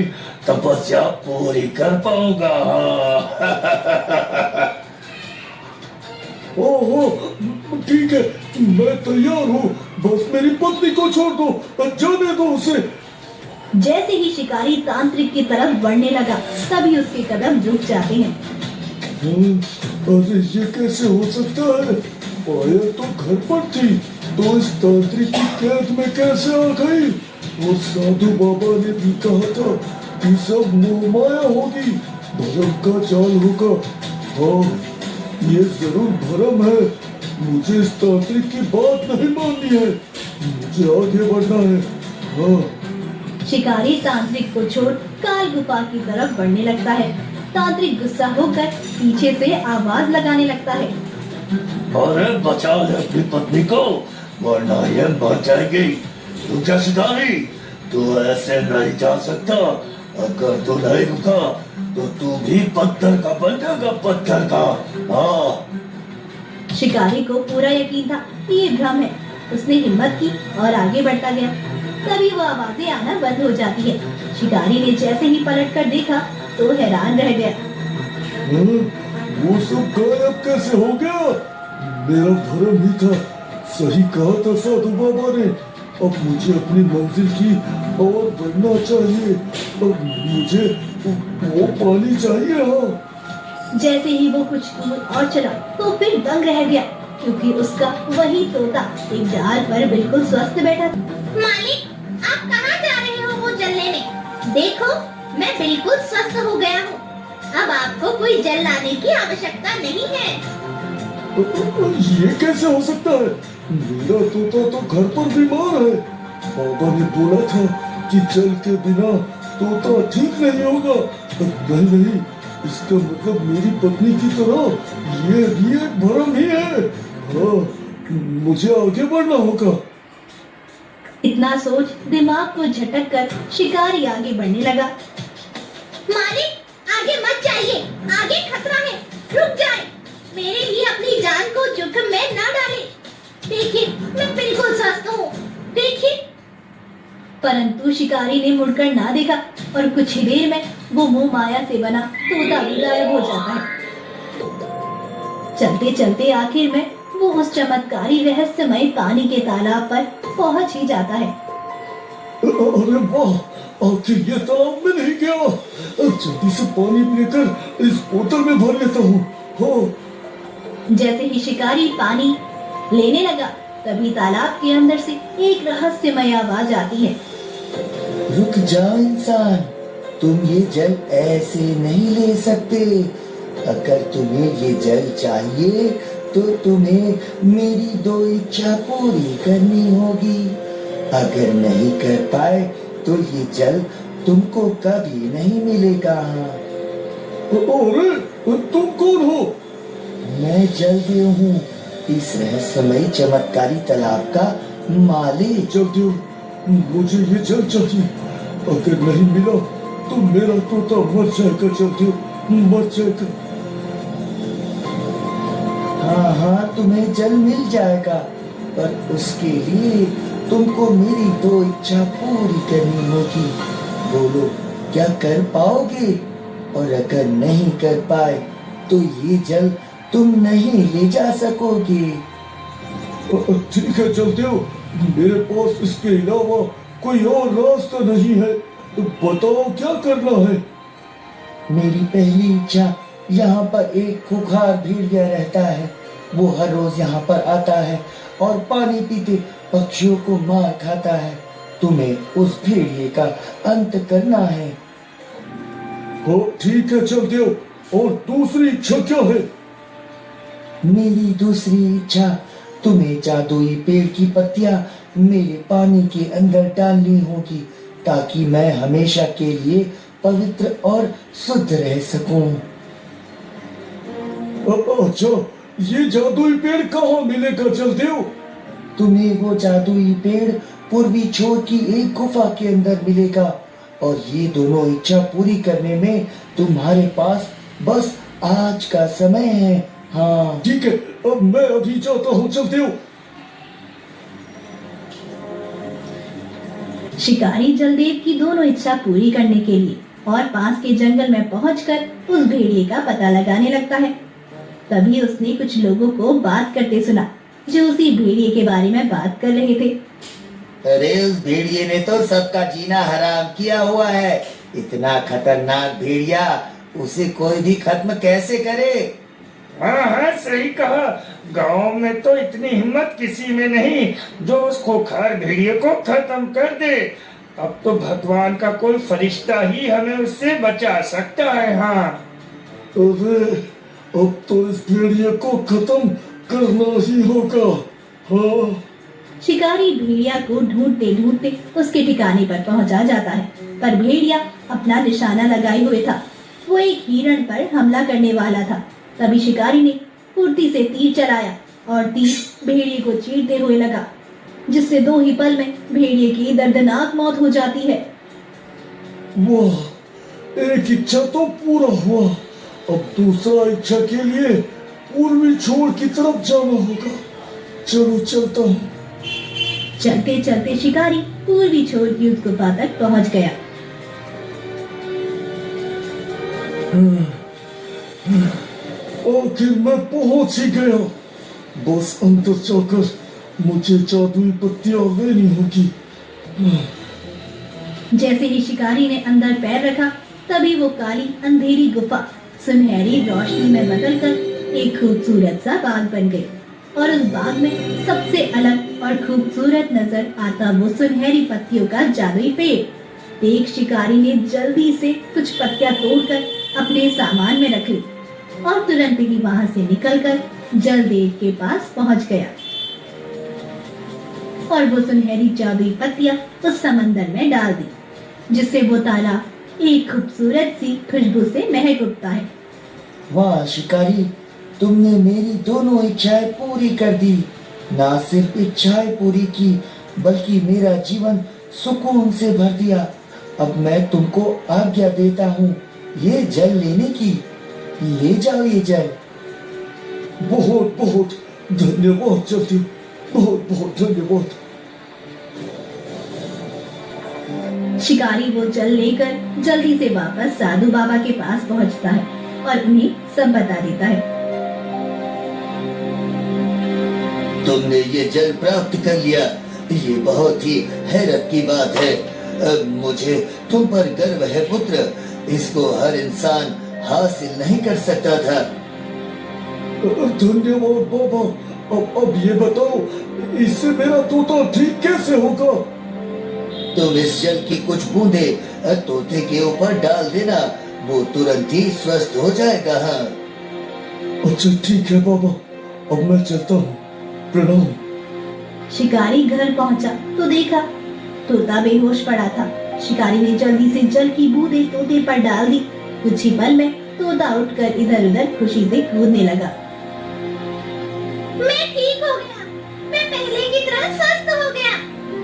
तपस्या पूरी कर पाऊंगा। ओहो, ठीक है, मैं तैयार हूँ। बस मेरी पत्नी को छोड़ दो, जाने दो उसे। जैसे ही शिकारी तांत्रिक की तरफ बढ़ने लगा, तभी उसके कदम रुक जाते हैं। अरे ये कैसे हो सकता है? पायल तो घर पर थी, तो इस तांत्रिक की कैद में कैसे आ गई? वो साधु बाबा ने भी कहा था कि सब मोह माया होगी, भरम का जाल होगा। हाँ, ये जरूर भरम है। मुझे इस तांत्रिक की बात नहीं माननी है, मुझे आगे बढ़ना है। हाँ। शिकारी तांत्रिक को छोड़ काल गुफा की तरफ बढ़ने लगता है। तांत्रिक गुस्सा होकर पीछे से आवाज लगाने लगता है। अरे बचा ले अपनी पत्नी को, वरना ये मर जाएगी। तू क्या शिकारी, तू ऐसे नहीं जा सकता। अगर तू नहीं रुका तो तू भी पत्थर का बन जाएगा, पत्थर का। हाँ। शिकारी को पूरा यकीन था कि ये भ्रम है। उसने हिम्मत की और आगे बढ़ता गया। तभी वो आवाजें आना बंद हो जाती है। शिकारी ने जैसे ही पलट कर देखा तो हैरान रह गया। वो सब गायब कैसे हो गया? मेरा भरम ही था, सही कहा था साधु बाबा ने। अब मुझे अपनी मंजिल की और बढ़ना चाहिए। अब मुझे वो पानी चाहिए। हाँ। जैसे ही वो कुछ दूर और चला तो फिर दंग रह गया, क्योंकि उसका वही तोता एक डाल पर बिल्कुल स्वस्थ बैठा था। मालिक, आप कहाँ जा रहे हो वो जल लेने? देखो, मैं बिल्कुल स्वस्थ हो गया हूँ। अब आपको कोई जल लाने की आवश्यकता नहीं है। ये कैसे हो सकता है? मेरा तोता तो घर पर बीमार है। बाबा ने बोला था कि जल के बिना तोता ठीक नहीं होगा। नहीं नहीं, इसका मतलब मेरी पत्नी की तरह ये भी एक भरम ही है। हाँ, मुझे आगे बढ़ना होगा। इतना सोच दिमाग को झटक कर शिकारी आगे बढ़ने लगा। मालिक, आगे मत जाइए, आगे खतरा है, रुक जाए। मेरे लिए अपनी जान को जोखिम में न डालें। देखिए, मैं बिल्कुल स्वस्थ हूँ, देखिए। परंतु शिकारी ने मुड़कर ना देखा और कुछ ही देर में वो मोह माया से बना तोता भी गायब हो जाता है। चलते चलते आखिर में वो उस चमत्कारी रहस्यमय पानी के तालाब पर पहुंच ही जाता है। अरे वाह, आखिर ये तालाब में नहीं गया। जल्दी से पानी लेकर इस बोतल में भर लेता हूँ। हाँ। जैसे ही शिकारी पानी लेने लगा, तभी तालाब के अंदर से एक रहस्यमय आवाज आती है। रुक जाओ इंसान, तुम ये जल ऐसे नहीं ले सकते। अगर तुम्हें ये जल चाहिए तो तुम्हें मेरी 2 इच्छा पूरी करनी होगी। अगर नहीं कर पाए तो ये जल तुमको कभी नहीं मिलेगा। अरे तुम कौन हो? मैं जलदेव हूँ, इस रहस्यमय चमत्कारी तालाब का मालिक। जल्दी, मुझे ये जल चाहिए। अगर नहीं मिला तो मेरा तोता मर जाएगा। जल्दी, मर जाएगा। हाँ हाँ, तुम्हें जल मिल जाएगा, पर उसके लिए तुमको मेरी 2 इच्छा पूरी करनी होगी। बोलो, क्या कर पाओगे? और अगर नहीं कर पाए तो ये जल तुम नहीं ले जा सकोगे। ठीक है चलते हो, मेरे पास इसके अलावा कोई और रास्ता नहीं है, तो बताओ क्या करना है। मेरी पहली इच्छा, यहाँ पर एक खूंखार भेड़िया रहता है। वो हर रोज यहाँ पर आता है और पानी पीते पक्षियों को मार खाता है। तुम्हें उस भेड़िए का अंत करना है। हो ठीक है चलते हो, और दूसरी इच्छा क्या है। मेरी दूसरी इच्छा, तुम्हें जादुई पेड़ की पत्तियां मेरे पानी के अंदर डालनी होगी, ताकि मैं हमेशा के लिए पवित्र और शुद्ध रह सकूं। अच्छा, ये जादुई पेड़ कहाँ मिलेगा चलते हो। तुम्हें वो जादुई पेड़ पूर्वी छोर की एक गुफा के अंदर मिलेगा, और ये दोनों इच्छा पूरी करने में तुम्हारे पास बस आज का समय है। हाँ ठीक है, अब मैं अभी जाता हूँ, चलते हो। शिकारी जलदेव की दोनों इच्छा पूरी करने के लिए और पास के जंगल में पहुंचकर उस भेड़िए का पता लगाने लगता है। तभी उसने कुछ लोगों को बात करते सुना, जो उसी भेड़िए के बारे में बात कर रहे थे। अरे उस भेड़िए ने तो सबका जीना हराम किया हुआ है। इतना खतरनाक भेड़िया, उसे कोई भी खत्म कैसे करे। हाँ हाँ सही कहा, गांव में तो इतनी हिम्मत किसी में नहीं जो उस खोखार भेड़िए को खत्म कर दे। अब तो भगवान का कोई फरिश्ता ही हमें उससे बचा सकता है। हाँ अरे अब तो इस भेड़िए को खत्म करना ही होगा। हाँ शिकारी भेड़िया को ढूंढते ढूंढते उसके ठिकाने पर पहुंचा जाता है, पर भेड़िया अपना निशाना लगाए हुए था। वो एक हिरण पर हमला करने वाला था। तभी शिकारी ने फुर्ती से तीर चलाया और तीर भेड़िए को चीरते हुए लगा, जिससे दो ही पल में भेड़िए की दर्दनाक मौत हो जाती है। वाह, एक इच्छा तो पूरा हुआ। अब दूसरा इच्छा के लिए पूर्वी छोर की तरफ जाना होगा। चलो चलता हूँ। चलते चलते शिकारी पूर्वी छोर की उस गुफा तक पहुंच गया। आखिर मैं पहुंच ही गया। बस अंदर जाकर मुझे जादुई पत्तियां लेनी होगी। जैसे ही शिकारी ने अंदर पैर रखा, तभी वो काली अंधेरी गुफा सुनहरी रोशनी में बदलकर एक खूबसूरत सा बाग बन गई। और उस बाग में सबसे अलग और खूबसूरत नजर आता वो सुनहरी पत्तियों का जादुई पेड़। देख शिकारी ने जल्दी से कुछ पत्तियां तोड़कर अपने सामान में रख ली और तुरंत ही वहां से निकलकर जलदेव के पास पहुंच गया। और वो सुनहरी जादुई पत्तियां उस समंदर में डाल दी, जिससे वो तालाब एक खूबसूरत सी खुशबू से महक उठता है। वाह शिकारी, तुमने मेरी दोनों इच्छाएं पूरी कर दी। ना सिर्फ इच्छाएं पूरी की, बल्कि मेरा जीवन सुकून से भर दिया। अब मैं तुमको आज्ञा देता हूँ ये जल लेने की। ले जाओ ये जल। बहुत बहुत धन्यवाद चलती, बहुत बहुत धन्यवाद। शिकारी वो जल लेकर जल्दी से वापस साधु बाबा के पास पहुंचता है और उन्हें सब बता देता है। तुमने ये जल प्राप्त कर लिया, ये बहुत ही हैरत की बात है। अब मुझे तुम पर गर्व है पुत्र, इसको हर इंसान हासिल नहीं कर सकता था। धन्यवाद बाबा। अब ये बताओ, इससे मेरा तोता ठीक कैसे होगा। तुम इस जल की कुछ बूंदे तोते के ऊपर डाल देना, वो तुरंत ही स्वस्थ हो जाएगा। हाँ अच्छा ठीक है बाबा, अब मैं चलता हूँ। प्रणाम। शिकारी घर पहुंचा तो देखा तोता बेहोश पड़ा था। शिकारी ने जल्दी से जल की बूंदें तोते पर डाल दी। कुछ ही पल में तोता उठकर इधर उधर खुशी से कूदने लगा। मैं ठीक हो गया, मैं पहले की तरह स्वस्थ हो गया।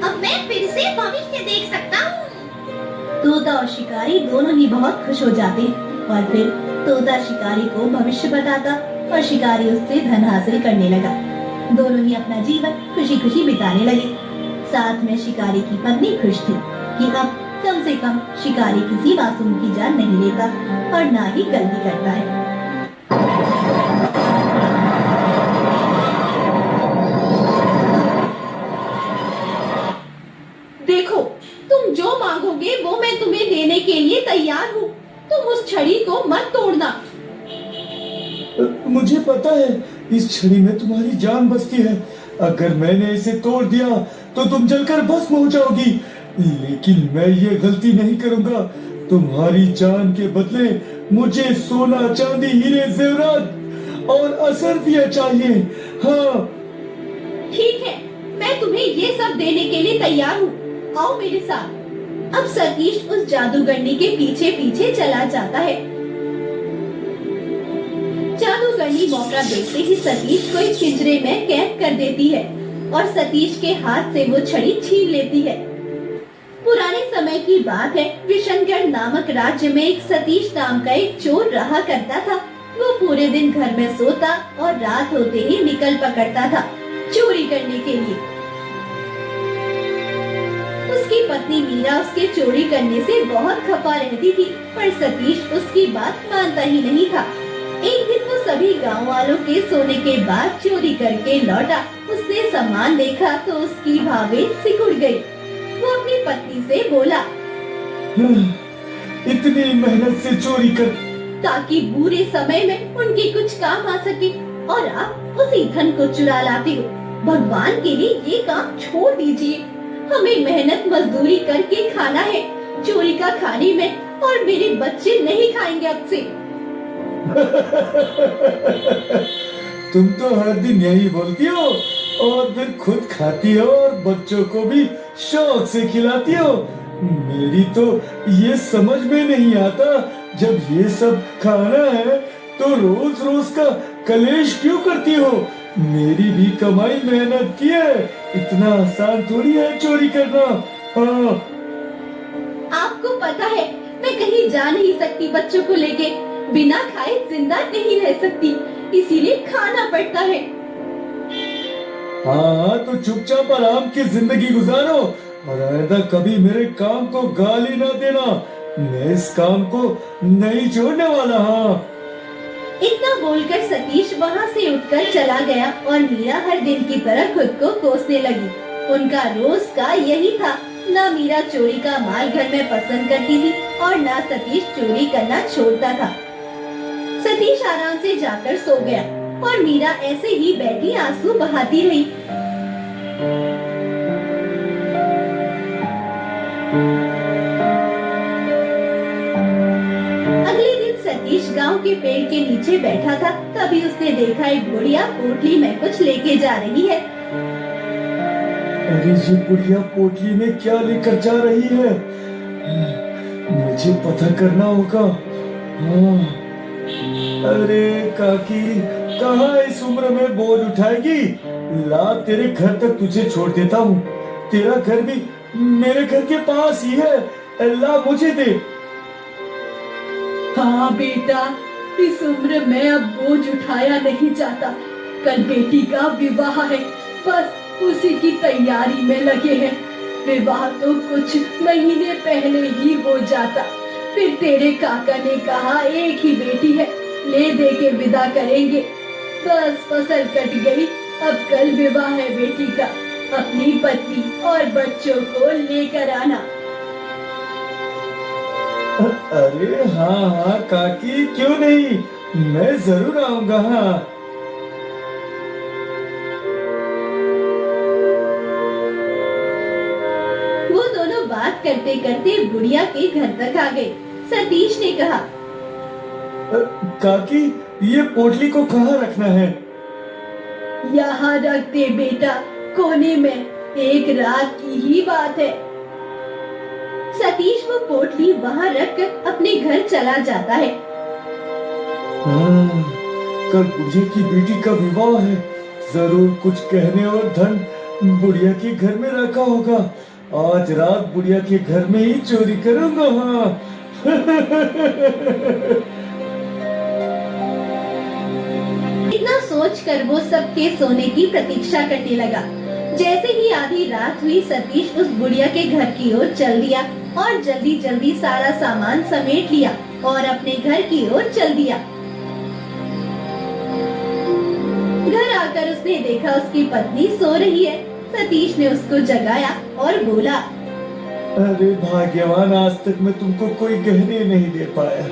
अब मैं फिर से भविष्य देख सकता हूँ। तोता और शिकारी दोनों ही बहुत खुश हो जाते हैं और फिर तोता शिकारी को भविष्य बताता और शिकारी उससे धन हासिल करने लगा। दोनों ही अपना जीवन खुशी खुशी बिताने लगे। साथ में शिकारी की पत्नी खुश थी कि अब कम से कम शिकारी किसी मासूम की जान नहीं लेता और ना ही गलती करता है। इस छड़ी में तुम्हारी जान बसती है। अगर मैंने इसे तोड़ दिया तो तुम जलकर भस्म हो जाओगी, लेकिन मैं ये गलती नहीं करूंगा। तुम्हारी जान के बदले मुझे सोना, चांदी, हीरे, जेवरात और असरफिया चाहिए। हाँ, ठीक है, मैं तुम्हें ये सब देने के लिए तैयार हूँ। आओ मेरे साथ। अब सतीश उस जादूगरनी के पीछे पीछे चला जाता है। जादूगरनी मौका देखते ही सतीश को एक पिंजरे में कैद कर देती है और सतीश के हाथ से वो छड़ी छीन लेती है। पुराने समय की बात है, विशनगढ़ नामक राज्य में एक सतीश नाम का एक चोर रहा करता था। वो पूरे दिन घर में सोता और रात होते ही निकल पकड़ता था चोरी करने के लिए। उसकी पत्नी मीरा उसके चोरी करने से बहुत खफा रहती थी, पर सतीश उसकी बात मानता ही नहीं था। एक दिन वो सभी गांव वालों के सोने के बाद चोरी करके लौटा। उसने सामान देखा तो उसकी भावें सिकुड़ गई। वो अपनी पत्नी से बोला, इतनी मेहनत से चोरी कर ताकि बुरे समय में उनके कुछ काम आ सके, और आप उसी धन को चुरा लाते हो। भगवान के लिए ये काम छोड़ दीजिए। हमें मेहनत मजदूरी करके खाना है, चोरी का खाने में, और मेरे बच्चे नहीं खाएंगे अब से। तुम तो हर दिन यही बोलती हो और फिर खुद खाती हो और बच्चों को भी शौक से खिलाती हो। मेरी तो ये समझ में नहीं आता, जब ये सब खाना है तो रोज रोज का कलेश क्यों करती हो? मेरी भी कमाई मेहनत की है, इतना आसान थोड़ी है चोरी करना। हाँ, आपको पता है मैं कहीं जा नहीं सकती बच्चों को लेके। बिना खाए जिंदा नहीं रह सकती, इसीलिए खाना पड़ता है। हाँ, तो चुपचाप आराम की जिंदगी गुजारो और आइंदा कभी मेरे काम को गाली ना देना। मैं इस काम को नहीं छोड़ने वाला। हाँ, इतना बोलकर सतीश वहाँ से उठकर चला गया और मीरा हर दिन की तरह खुद को कोसने लगी। उनका रोज का यही था, ना मीरा चोरी का माल घर में पसंद करती थी और ना सतीश चोरी करना छोड़ता था। सतीश आराम से जाकर सो गया और मीरा ऐसे ही बैठी आंसू बहाती रही। अगले दिन सतीश गांव के पेड़ के नीचे बैठा था, तभी उसने देखा एक बुढ़िया पोटली में कुछ लेके जा रही है। अरे ये बुढ़िया पोटली में क्या लेकर जा रही है? मुझे पता करना होगा। हाँ, अरे काकी, कहाँ इस उम्र में बोझ उठाएगी? ला, तेरे घर तक तुझे छोड़ देता हूँ। तेरा घर भी मेरे घर के पास ही है। ला, मुझे दे। हाँ बेटा, इस उम्र में अब बोझ उठाया नहीं जाता। कल बेटी का विवाह है, बस उसी की तैयारी में लगे हैं। विवाह तो कुछ महीने पहले ही हो जाता, फिर तेरे काका ने कहा एक ही बेटी है, ले दे के विदा करेंगे। बस फसल कट गई, अब कल विवाह है बेटी का। अपनी पत्नी और बच्चों को लेकर आना। अरे हाँ हाँ काकी, क्यों नहीं, मैं जरूर आऊंगा। हाँ, वो दोनों बात करते करते बुढ़िया के घर तक आ गए। सतीश ने कहा, काकी, ये पोटली को कहाँ रखना है? यहाँ रख दे बेटा, कोने में। एक रात की ही बात है। सतीश वो पोटली वहाँ रखकर अपने घर चला जाता है। कल बुढ़िया की बेटी का विवाह है, जरूर कुछ कहने और धन बुढ़िया के घर में रखा होगा। आज रात बुढ़िया के घर में ही चोरी करूंगा। हाँ। इतना सोचकर वो सबके सोने की प्रतीक्षा करने लगा। जैसे ही आधी रात हुई, सतीश उस बुढ़िया के घर की ओर चल दिया और जल्दी जल्दी सारा सामान समेट लिया और अपने घर की ओर चल दिया। घर आकर उसने देखा उसकी पत्नी सो रही है। सतीश ने उसको जगाया और बोला, अरे भाग्यवान, आज तक मैं तुमको कोई गहने नहीं दे पाया।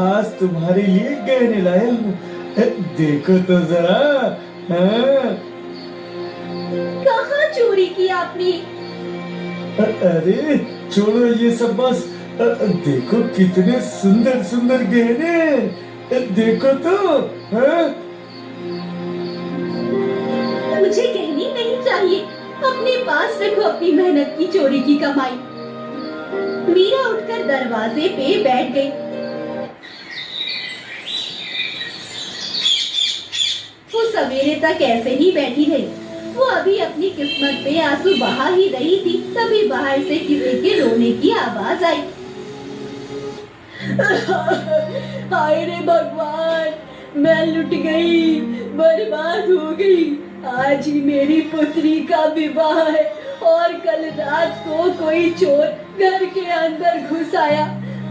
आज तुम्हारे लिए गहने लाया हूँ। देखो तो जरा। हाँ? कहाँ चोरी की आपने? अरे छोड़ो ये सब बस। देखो कितने सुंदर सुंदर गहने। देखो तो। हाँ? मुझे गहने नहीं चाहिए, अपने पास रखो अपनी मेहनत की चोरी की कमाई। मीरा उठकर दरवाजे पे बैठ गई। वो सवेरे तक ऐसे ही बैठी रही। वो अभी अपनी किस्मत पे आंसू बहा ही रही थी, तभी बाहर से किसी के रोने की आवाज आई। हाय रे भगवान, मैं लुट गई, बर्बाद हो गई। आज ही मेरी पुत्री का विवाह है और कल रात को कोई चोर घर के अंदर घुस आया।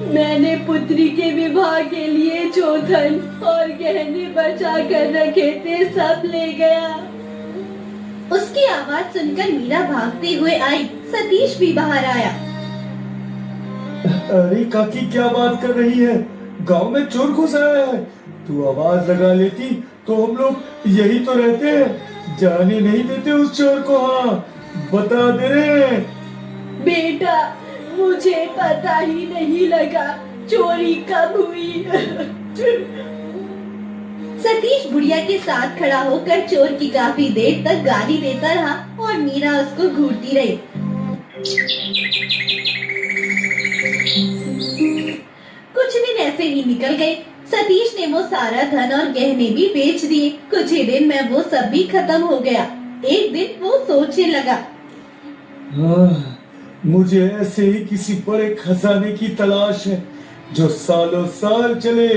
मैंने पुत्री के विवाह के लिए जो धन और गहने बचा कर रखे थे सब ले गया। उसकी आवाज सुनकर मीरा भागते हुए आई। सतीश भी बाहर आया। अरे काकी क्या बात कर रही है? गांव में चोर घुस आया है। तू आवाज लगा लेती तो हम लोग यही तो रहते हैं। जाने नहीं देते उस चोर को। हाँ बता दे रे। बेटा मुझे पता ही नहीं लगा चोरी कब हुई। सतीश बुढ़िया के साथ खड़ा होकर चोर की काफी देर तक गाली देता रहा और मीरा उसको घूरती रही। कुछ दिन ऐसे ही निकल गए। सतीश ने वो सारा धन और गहने भी बेच दिए। कुछ ही दिन में वो सब भी खत्म हो गया। एक दिन वो सोचने लगा, हाँ, मुझे ऐसे ही किसी बड़े खजाने की तलाश है जो सालों साल चले।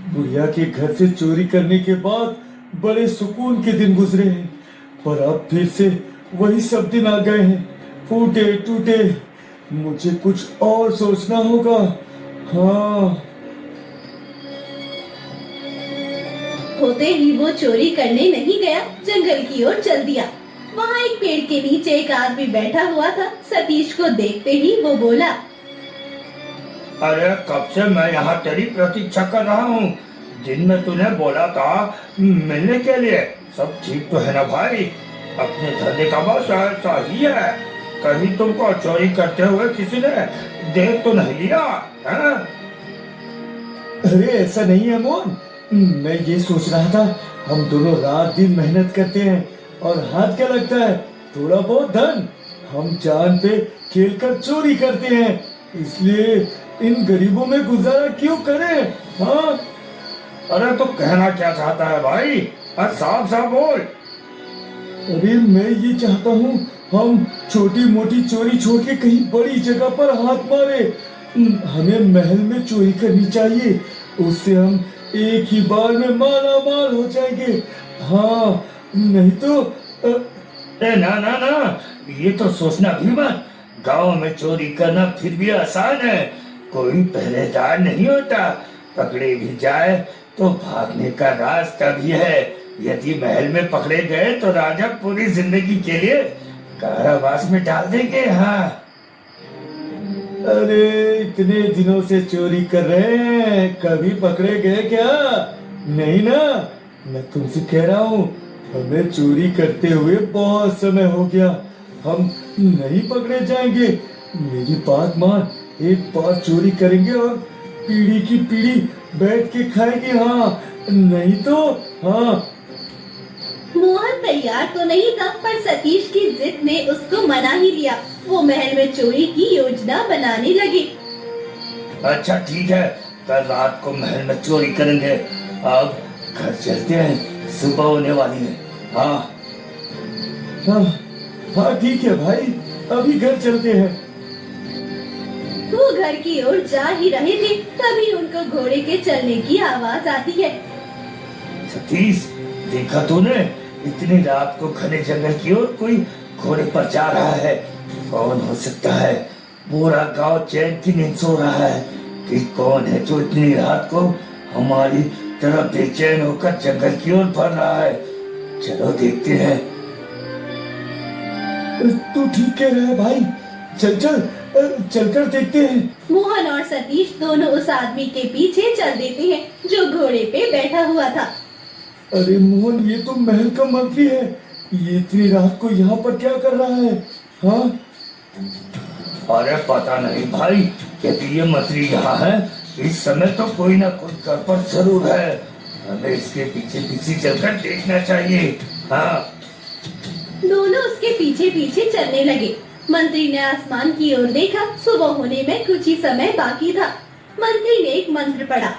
बुढ़िया के घर से चोरी करने के बाद बड़े सुकून के दिन गुजरे हैं, पर अब फिर से वही सब दिन आ गए हैं, फूटे टूटे। मुझे कुछ और सोचना होगा। हाँ। होते ही वो चोरी करने नहीं गया, जंगल की ओर चल दिया। वहाँ एक पेड़ के नीचे एक आदमी बैठा हुआ था। सतीश को देखते ही वो बोला, अरे कब से मैं यहाँ तेरी प्रतीक्षा कर रहा हूँ। दिन में तूने बोला था मिलने के लिए। सब ठीक तो है ना भाई? अपने धंधे का बस ऐसा ही है। कहीं तुमको चोरी करते हुए किसी ने देख तो नहीं लिया है? अरे ऐसा नहीं है मोहन। मैं ये सोच रहा था, हम दोनों रात दिन मेहनत करते हैं और हाथ क्या लगता है, थोड़ा बहुत धन हम जान पे खेल कर चोरी करते हैं। इसलिए इन गरीबों में गुजारा क्यों करें? हाँ। अरे तो कहना क्या चाहता है भाई? साफ साफ बोल। अरे मैं ये चाहता हूँ हम छोटी मोटी चोरी छोड़ के कहीं बड़ी जगह पर हाथ मारे। हमें महल में चोरी करनी चाहिए, उससे हम एक ही बार में माला माल हो जाएंगे। हाँ नहीं तो ना ना ना, ये तो सोचना भी मत। गांव में चोरी करना फिर भी आसान है, कोई पहरेदार नहीं होता। पकड़े भी जाए तो भागने का रास्ता भी है। यदि महल में पकड़े गए तो राजा पूरी जिंदगी के लिए कारावास में डाल देंगे। हाँ। अरे इतने दिनों से चोरी कर रहे हैं, कभी पकड़े गए क्या? नहीं ना। मैं तुमसे कह रहा हूँ, हमें चोरी करते हुए बहुत समय हो गया, हम नहीं पकड़े जाएंगे। मेरी बात मान, एक बार चोरी करेंगे और पीढ़ी की पीढ़ी बैठ के खाएंगे। हाँ नहीं तो। हाँ। मोहन तैयार तो नहीं था, पर सतीश की जिद ने उसको मना ही लिया। वो महल में चोरी की योजना बनाने लगे। अच्छा ठीक है, कल रात को महल में चोरी करेंगे। अब घर चलते हैं, सुबह होने वाली है। हाँ हाँ हाँ ठीक है भाई, अभी घर चलते हैं। वो घर की ओर जा ही रहे थे, तभी उनको घोड़े के चलने की आवाज आती है। सतीश, देखा तूने? इतनी रात को घने जंगल की ओर कोई घोड़े पर जा रहा है। कौन हो सकता है? पूरा गांव चैन की नींद सो रहा है कि कौन है जो इतनी रात को हमारी तरफ बेचैन होकर जंगल की ओर बढ़ रहा है। चलो देखते हैं। तू ठीक कह रहा है भाई, चल चल चलकर देखते हैं। मोहन और सतीश दोनों उस आदमी के पीछे चल देते हैं जो घोड़े पे बैठा हुआ था। अरे मोहन, ये तो महल का मंत्री है। ये इतनी रात को यहाँ पर क्या कर रहा है? हाँ, अरे पता नहीं भाई, यदि ये मंत्री यहाँ है इस समय तो कोई ना कोई गड़बड़ जरूर है। हमें इसके पीछे पीछे चलकर देखना चाहिए। हाँ, दोनों उसके पीछे पीछे चलने लगे। मंत्री ने आसमान की ओर देखा। सुबह होने में कुछ ही समय बाकी था। मंत्री ने एक मंत्र पढ़ा।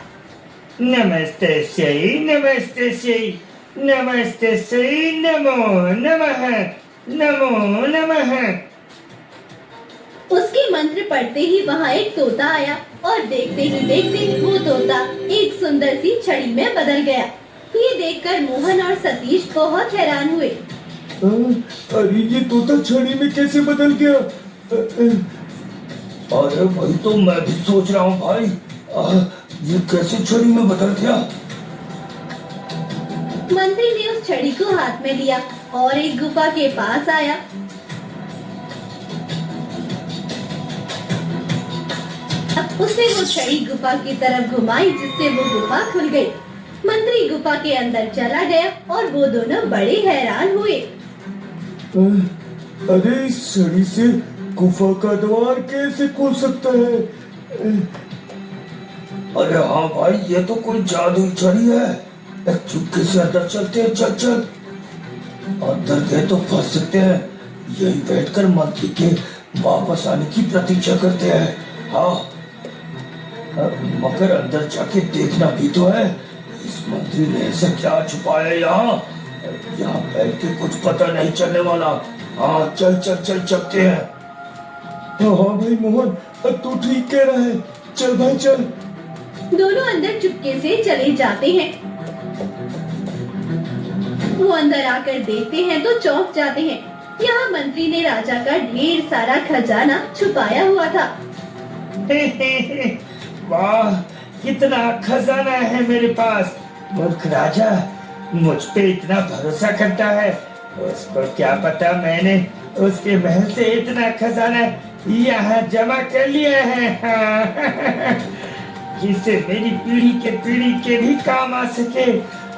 नमस्ते श्री नमस्ते श्री नमस्ते श्री नमो नमः नमो नमः। उसके मंत्र पढ़ते ही वहाँ एक तोता आया और देखते ही देखते वो तोता एक सुंदर सी छड़ी में बदल गया। ये देखकर मोहन और सतीश बहुत हैरान हुए। अरे ये तोता छड़ी में कैसे बदल गया? अरे वही तो मैं भी सोच रहा हूँ भाई, ये कैसे छड़ी में बदल गया? मंत्री ने उस छड़ी को हाथ में लिया और एक गुफा के पास आया। उसने वो छड़ी गुफा की तरफ घुमाई जिससे वो गुफा खुल गई। मंत्री गुफा के अंदर चला गया और वो दोनों बड़े हैरान हुए। अरे इस छड़ी से गुफा का द्वार कैसे खुल सकता है? अरे हाँ भाई, ये तो कोई जादुई छड़ी है। चुपके से अंदर चलते हैं, चल चल। अंदर गए तो फंस सकते हैं। यही बैठकर मंत्री के वापस आने की प्रतीक्षा करते हैं। हाँ, मगर अंदर जाके देखना भी तो है इस मंत्री ने ऐसा क्या छुपाया यहाँ। यहाँ बैठ के कुछ पता नहीं चलने वाला। हाँ चल चल चल चलते हैं। हाँ भाई मोहन, तू ठीक कह रहा है। चल भाई चल। दोनों अंदर चुपके से चले जाते हैं। वो अंदर आकर देखते हैं तो चौंक जाते हैं। यहाँ मंत्री ने राजा का ढेर सारा खजाना छुपाया हुआ था। वाह, कितना खजाना है मेरे पास। मूर्ख राजा मुझ पे इतना भरोसा करता है, उसको क्या पता मैंने उसके महल से इतना खजाना यहाँ जमा कर लिया है जिससे मेरी पीढ़ी के भी काम आ सके।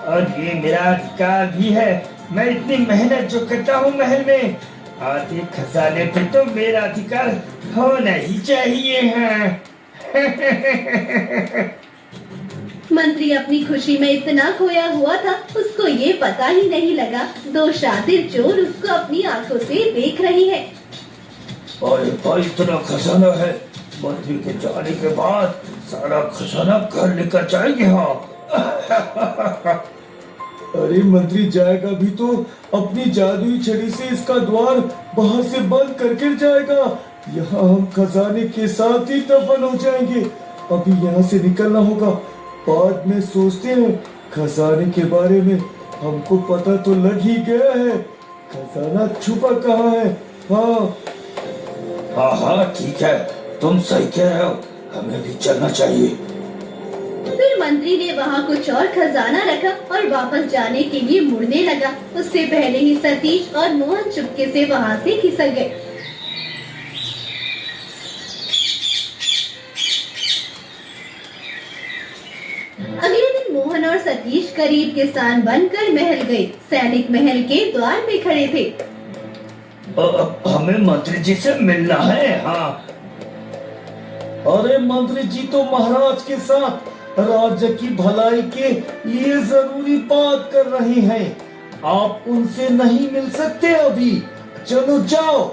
और ये मेरा अधिकार भी है। मैं इतनी मेहनत जो करता हूँ महल में, आधे खजाने पे तो मेरा अधिकार होना ही चाहिए। मंत्री अपनी खुशी में इतना खोया हुआ था, उसको ये पता ही नहीं लगा दो शातिर चोर उसको अपनी आंखों से देख रही है। और भाई इतना खजाना है, मंत्री के जाने के बाद सारा खजाना घर लेकर जाएंगे। हाँ अरे मंत्री जाएगा भी तो अपनी जादुई छड़ी से इसका द्वार बाहर से बंद करके जाएगा। यहाँ हम खजाने के साथ ही दफन हो जाएंगे। अभी यहाँ से निकलना होगा, बाद में सोचते हैं। खजाने के बारे में हमको पता तो लग ही गया है, खजाना छुपा कहाँ है। हाँ हाँ हाँ ठीक है, तुम सही कह रहे हो, हमें भी चलना चाहिए। फिर मंत्री ने वहाँ कुछ और खजाना रखा और वापस जाने के लिए मुड़ने लगा। उससे पहले ही सतीश और मोहन चुपके से वहाँ से खिसक गए। अगले दिन मोहन और सतीश करीब किसान बनकर महल गए। सैनिक महल के द्वार पे खड़े थे। हमें मंत्री जी से मिलना है। हाँ अरे मंत्री जी तो महाराज के साथ राज्य की भलाई के लिए जरूरी बात कर रहे हैं। आप उनसे नहीं मिल सकते अभी, चलो जाओ।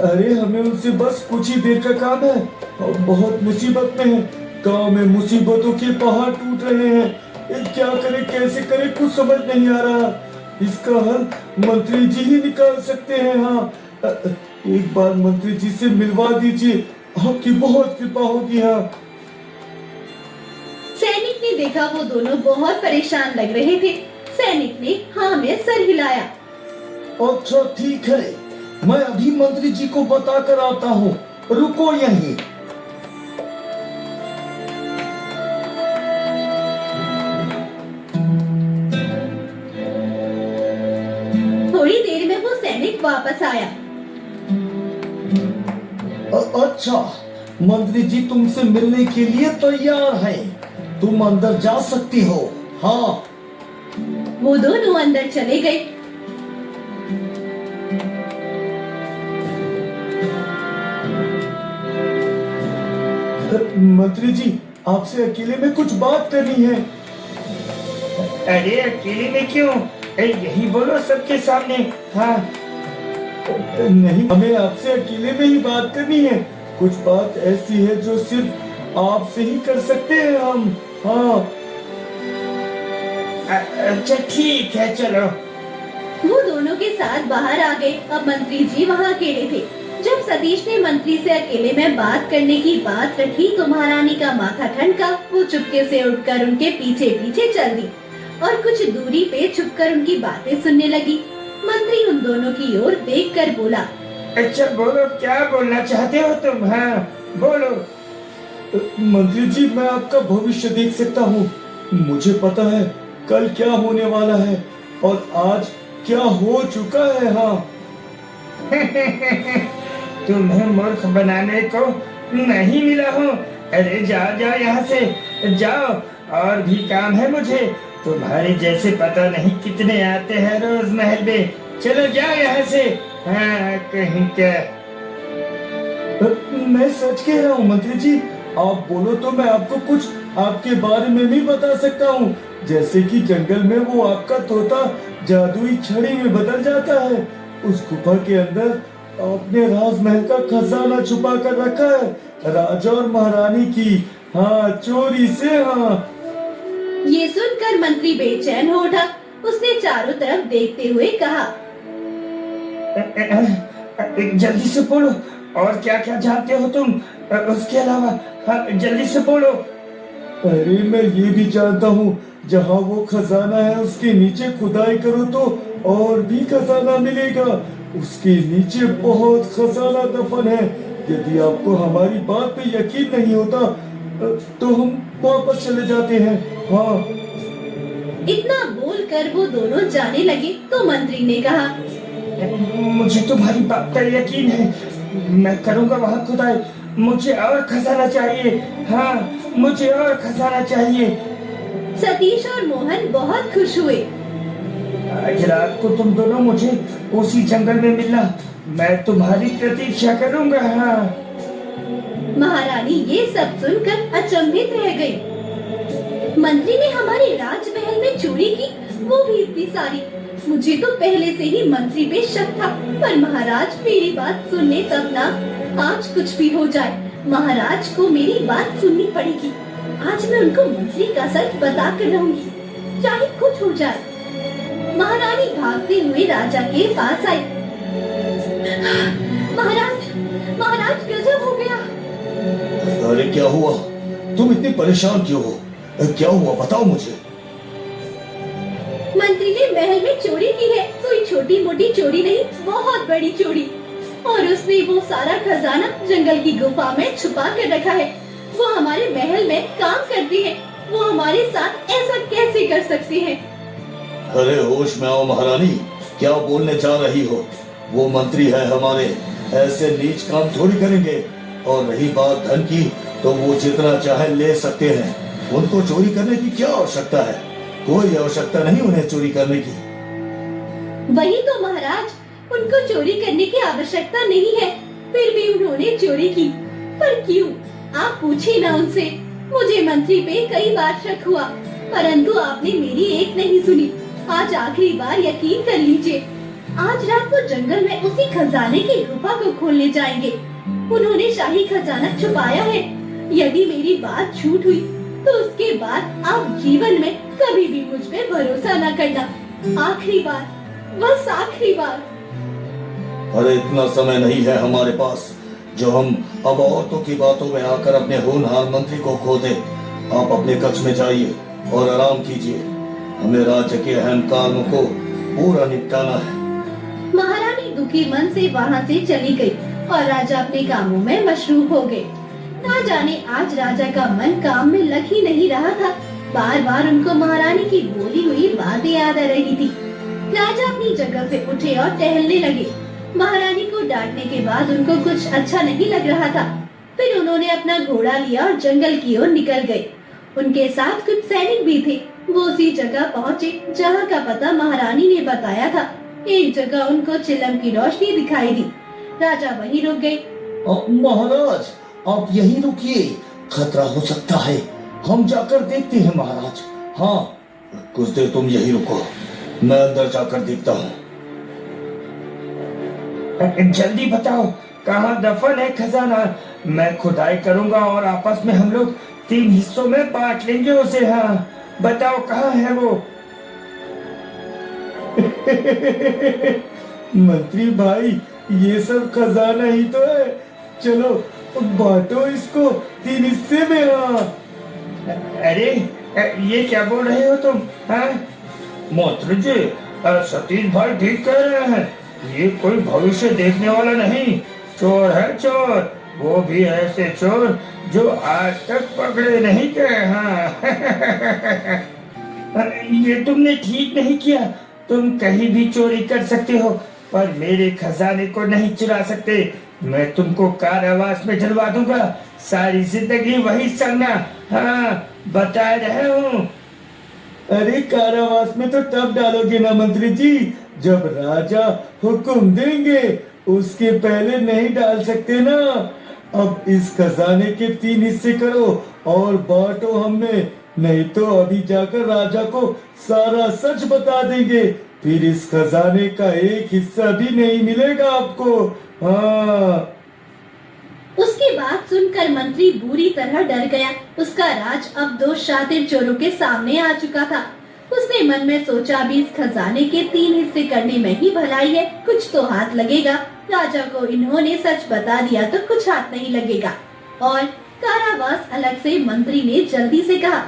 अरे हमें उनसे बस कुछ ही देर का काम है और बहुत मुसीबत में है। गांव में मुसीबतों के पहाड़ टूट रहे हैं। क्या करें कैसे करें कुछ समझ नहीं आ रहा। इसका हल मंत्री जी ही निकाल सकते हैं। हाँ एक बार मंत्री जी से मिलवा दीजिए, आपकी बहुत कृपा होगी। हाँ सैनिक ने देखा वो दोनों बहुत परेशान लग रहे थे। सैनिक ने हाँ में सर हिलाया। अच्छा ठीक है, मैं अभी मंत्री जी को बता कर आता हूँ, रुको यहीं। थोड़ी देर में वो सैनिक वापस आया। अच्छा मंत्री जी तुमसे मिलने के लिए तैयार हैं, तुम अंदर जा सकती हो। हाँ वो दोनों अंदर चले गए। मंत्री जी, आपसे अकेले में कुछ बात करनी है। अरे अकेले में क्यों? यही बोलो सबके सामने। हाँ। नहीं, हमें आपसे अकेले में ही बात करनी है। कुछ बात ऐसी है जो सिर्फ आपसे ही कर सकते हैं हम। हाँ। अच्छा ठीक है, चलो। वो दोनों के साथ बाहर आ गए। अब मंत्री जी वहाँ अकेले थे। जब सतीश ने मंत्री से अकेले में बात करने की बात रखी तो महारानी का माथा ठनका। वो चुपके से उठकर उनके पीछे पीछे चल दी और कुछ दूरी पे छुपकर उनकी बातें सुनने लगी। मंत्री उन दोनों की ओर देखकर बोला, अच्छा बोलो, क्या बोलना चाहते हो तुम? हाँ बोलो। मंत्री जी, मैं आपका भविष्य देख सकता हूँ। मुझे पता है कल क्या होने वाला है और आज क्या हो चुका है। हाँ। तुम्हें मूर्ख बनाने को नहीं मिला हूँ। अरे जाओ जाओ यहाँ से जाओ, और भी काम है मुझे। तुम्हारे जैसे पता नहीं कितने आते हैं रोज महल में। चलो जाओ यहाँ से। हाँ कहीं क्या। मैं सच कह रहा हूँ मंत्री जी। आप बोलो तो मैं आपको कुछ आपके बारे में भी बता सकता हूँ। जैसे कि जंगल में वो आपका तोता जादुई छड़ी में बदल जाता है। उस गुफा के अंदर आपने राजमहल का खजाना छुपा कर रखा है, राजा और महारानी की। हाँ, चोरी से। हाँ। ये सुनकर मंत्री बेचैन हो उठा। उसने चारों तरफ देखते हुए कहा, जल्दी से बोलो, और क्या क्या जानते हो तुम उसके अलावा? हाँ, जल्दी से बोलो। अरे मैं ये भी जानता हूँ, जहाँ वो खजाना है उसके नीचे खुदाई करो तो और भी खजाना मिलेगा। उसके नीचे बहुत खजाना दफन है। यदि आपको हमारी बात पे यकीन नहीं होता तो हम वापस चले जाते हैं। हाँ। इतना बोलकर वो दोनों जाने लगे तो मंत्री ने कहा, मुझे तुम्हारी बात पर यकीन है, मैं करूँगा वहाँ खुदाई। मुझे और खजाना चाहिए। हाँ, मुझे और खजाना चाहिए। सतीश और मोहन बहुत खुश हुए। आज रात को तुम दोनों मुझे उसी जंगल में मिलना, मैं तुम्हारी प्रतीक्षा करूंगा। हाँ। महारानी ये सब सुनकर अचंभित रह गई। मंत्री ने हमारे राजमहल में चोरी की, वो भी इतनी सारी। मुझे तो पहले से ही मंत्री पे शक था, पर महाराज मेरी बात सुनने तक ना। आज कुछ भी हो जाए, महाराज को मेरी बात सुननी पड़ेगी। आज मैं उनको मंत्री का सच बता कर रहूंगी, चाहे कुछ हो जाए। महारानी भागते हुए राजा के पास आई। महाराज, महाराज गजब हो गया। अरे क्या हुआ? तुम इतनी परेशान क्यों हो? क्या हुआ बताओ मुझे। मंत्री ने महल में चोरी की है। कोई छोटी मोटी चोरी नहीं, बहुत बड़ी चोरी। और उसने वो सारा खजाना जंगल की गुफा में छुपा कर रखा है। वो हमारे महल में काम करती है। वो हमारे साथ ऐसा कैसे कर सकती है? अरे होश में आओ महारानी, क्या बोलने जा रही हो? वो मंत्री है हमारे, ऐसे नीच काम थोड़ी करेंगे। और रही बात धन की, तो वो जितना चाहे ले सकते हैं। उनको चोरी करने की क्या आवश्यकता है? कोई आवश्यकता नहीं उन्हें चोरी करने की। वही तो महाराज, उनको चोरी करने की आवश्यकता नहीं है, फिर भी उन्होंने चोरी की। पर क्यों? आप पूछिए ना उनसे। मुझे मंत्री पे कई बार शक हुआ, परंतु आपने मेरी एक नहीं सुनी। आज आखिरी बार यकीन कर लीजिए। आज रात को जंगल में उसी खजाने की गुफा को खोलने जाएंगे। उन्होंने शाही खजाना छुपाया है। यदि मेरी बात झूठ हुई तो उसके बाद आप जीवन में कभी भी मुझ पे भरोसा न करना। आखिरी बार, बस आखिरी बार। अरे इतना समय नहीं है हमारे पास जो हम अब औरतों की बातों में आकर अपने होनहार मंत्री को खो दे। आप अपने कक्ष में जाइए और आराम कीजिए। हमें राज्य के अहम कामों को पूरा निपटाना है। महारानी दुखी मन से वहाँ से चली गई और राजा अपने कामों में मशरूफ हो गए। ना जाने आज राजा का मन काम में लग ही नहीं रहा था। बार बार उनको महारानी की बोली हुई बातें याद आ रही थी। राजा अपनी जगह से उठे और टहलने लगे। महारानी को डांटने के बाद उनको कुछ अच्छा नहीं लग रहा था। फिर उन्होंने अपना घोड़ा लिया और जंगल की ओर निकल गए। उनके साथ कुछ सैनिक भी थे। वो उसी जगह पहुँचे जहाँ का पता महारानी ने बताया था। एक जगह उनको चिलम की रोशनी दिखाई दी। राजा वहीं रुक गए। महाराज, आप यहीं रुकिए, खतरा हो सकता है। हम जाकर देखते हैं महाराज। हाँ, कुछ देर तुम यहीं रुको, मैं अंदर जाकर देखता हूँ। जल्दी बताओ, कहाँ दफन है खजाना? मैं खुदाई करूंगा और आपस में हम लोग 3 हिस्सों में बांट लेंगे उसे। हाँ, बताओ कहाँ है वो? मंत्री भाई, ये सब खजाना ही तो है। चलो बांटो इसको 3 हिस्से में। हाँ। अरे ये क्या बोल रहे हो तुम? हाँ मंत्री जी, सतीश भाई ठीक कह रहे हैं। ये कोई भविष्य देखने वाला नहीं, चोर है चोर। वो भी ऐसे चोर जो आज तक पकड़े नहीं गए। हाँ ये तुमने ठीक नहीं किया। तुम कहीं भी चोरी कर सकते हो, पर मेरे खजाने को नहीं चुरा सकते। मैं तुमको कारावास में डलवा दूंगा, सारी जिंदगी वही सड़ना। हाँ, बता रहे हूँ। अरे कारावास में तो तब डालोगे ना मंत्री जी, जब राजा हुक्म देंगे। उसके पहले नहीं डाल सकते ना। अब इस खजाने के 3 हिस्से करो और बांटो हमें, नहीं तो अभी जाकर राजा को सारा सच बता देंगे। फिर इस खजाने का एक हिस्सा भी नहीं मिलेगा आपको। हाँ। उसकी बात सुनकर मंत्री बुरी तरह डर गया। उसका राज अब 2 शातिर चोरों के सामने आ चुका था। उसने मन में सोचा, अभी इस खजाने के 3 हिस्से करने में ही भलाई है, कुछ तो हाथ लगेगा। राजा को इन्होंने सच बता दिया तो कुछ हाथ नहीं लगेगा। और कारावास अलग से मंत्री ने जल्दी से कहा,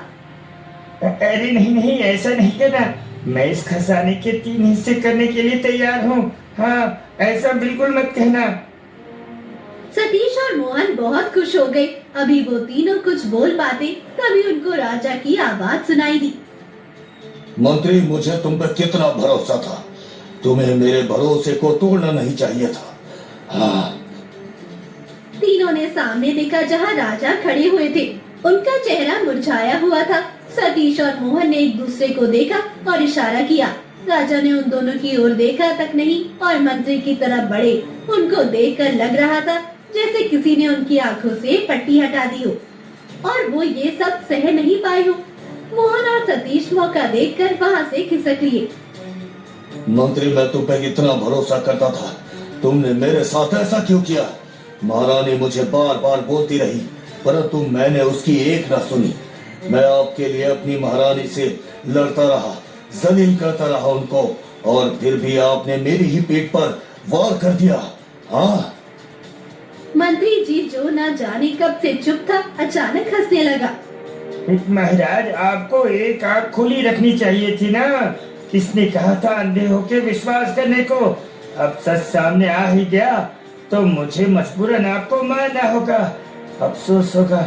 अरे नहीं नहीं, ऐसा नहीं करना। मैं इस खजाने के 3 हिस्से करने के लिए तैयार हूँ। हाँ, ऐसा बिल्कुल मत कहना। सतीश और मोहन बहुत खुश हो गए। अभी वो तीनों कुछ बोल पाते, तभी उनको राजा की आवाज सुनाई दी। मंत्री, मुझे तुम पर कितना भरोसा था। तुम्हें मेरे भरोसे को तोड़ना नहीं चाहिए था। हाँ। तीनों ने सामने देखा जहाँ राजा खड़े हुए थे। उनका चेहरा मुरझाया हुआ था। सतीश और मोहन ने एक दूसरे को देखा और इशारा किया। राजा ने उन दोनों की ओर देखा तक नहीं और मंत्री की तरफ बढ़े। उनको देखकर लग रहा था जैसे किसी ने उनकी आंखों से पट्टी हटा दी हो और वो ये सब सह नहीं पाए हो। मोहन और सतीश मौका देखकर वहाँ से खिसक लिए। मंत्री, मैं तुम पे इतना भरोसा करता था, तुमने मेरे साथ ऐसा क्यों किया? महारानी मुझे बार बार बोलती रही, परंतु मैंने उसकी एक न सुनी। मैं आपके लिए अपनी महारानी से लड़ता रहा, जलील करता रहा उनको, और फिर भी आपने मेरी ही पीठ पर वार कर दिया। हाँ। मंत्री जी जो ना जाने कब से चुप था, अचानक हंसने लगा। महाराज, आपको एक आंख खुली रखनी चाहिए थी ना। किसने कहा था अंधे होके विश्वास करने को? अब सच सामने आ ही गया तो मुझे मजबूरन आपको मानना होगा। अफसोस होगा,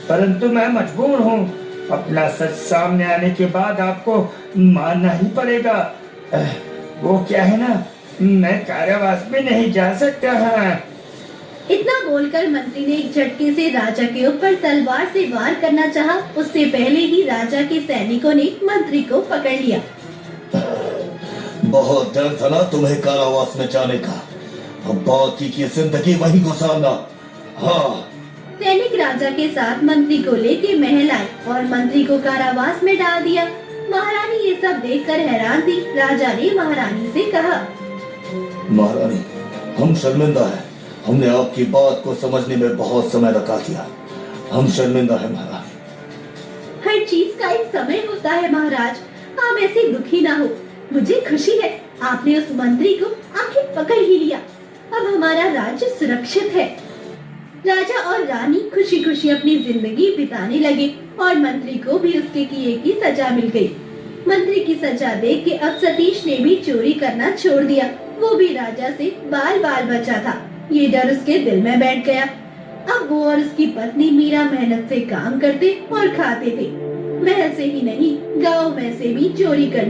परंतु मैं मजबूर हूँ। अपना सच सामने आने के बाद आपको मानना ही पड़ेगा। वो क्या है ना, मैं कारावास में नहीं जा सकता। हाँ। इतना बोलकर मंत्री ने एक झटके से राजा के ऊपर तलवार से वार करना चाहा। उससे पहले ही राजा के सैनिकों ने मंत्री को पकड़ लिया। बहुत डर था ना तुम्हें कारावास में जाने का, अब बाकी की जिंदगी वहीं गुजारना। हाँ। सैनिक राजा के साथ मंत्री को लेके महल आए और मंत्री को कारावास में डाल दिया। महारानी ये सब देखकर हैरान थी। राजा ने महारानी से कहा, महारानी, हम शर्मिंदा हैं। हमने आपकी बात को समझने में बहुत समय लगा दिया। हम शर्मिंदा हैं महारानी। हर चीज का एक समय होता है महाराज, आप ऐसे दुखी ना हो। मुझे खुशी है आपने उस मंत्री को आखिर पकड़ ही लिया। अब हमारा राज्य सुरक्षित है। राजा और रानी खुशी खुशी अपनी जिंदगी बिताने लगे और मंत्री को भी उसके किए की सजा मिल गई। मंत्री की सजा देख के अब सतीश ने भी चोरी करना छोड़ दिया। वो भी राजा से बाल बाल बचा था। ये डर उसके दिल में बैठ गया। अब वो और उसकी पत्नी मीरा मेहनत से काम करते और खाते थे। महल से ही नहीं, गांव में से भी चोरी करने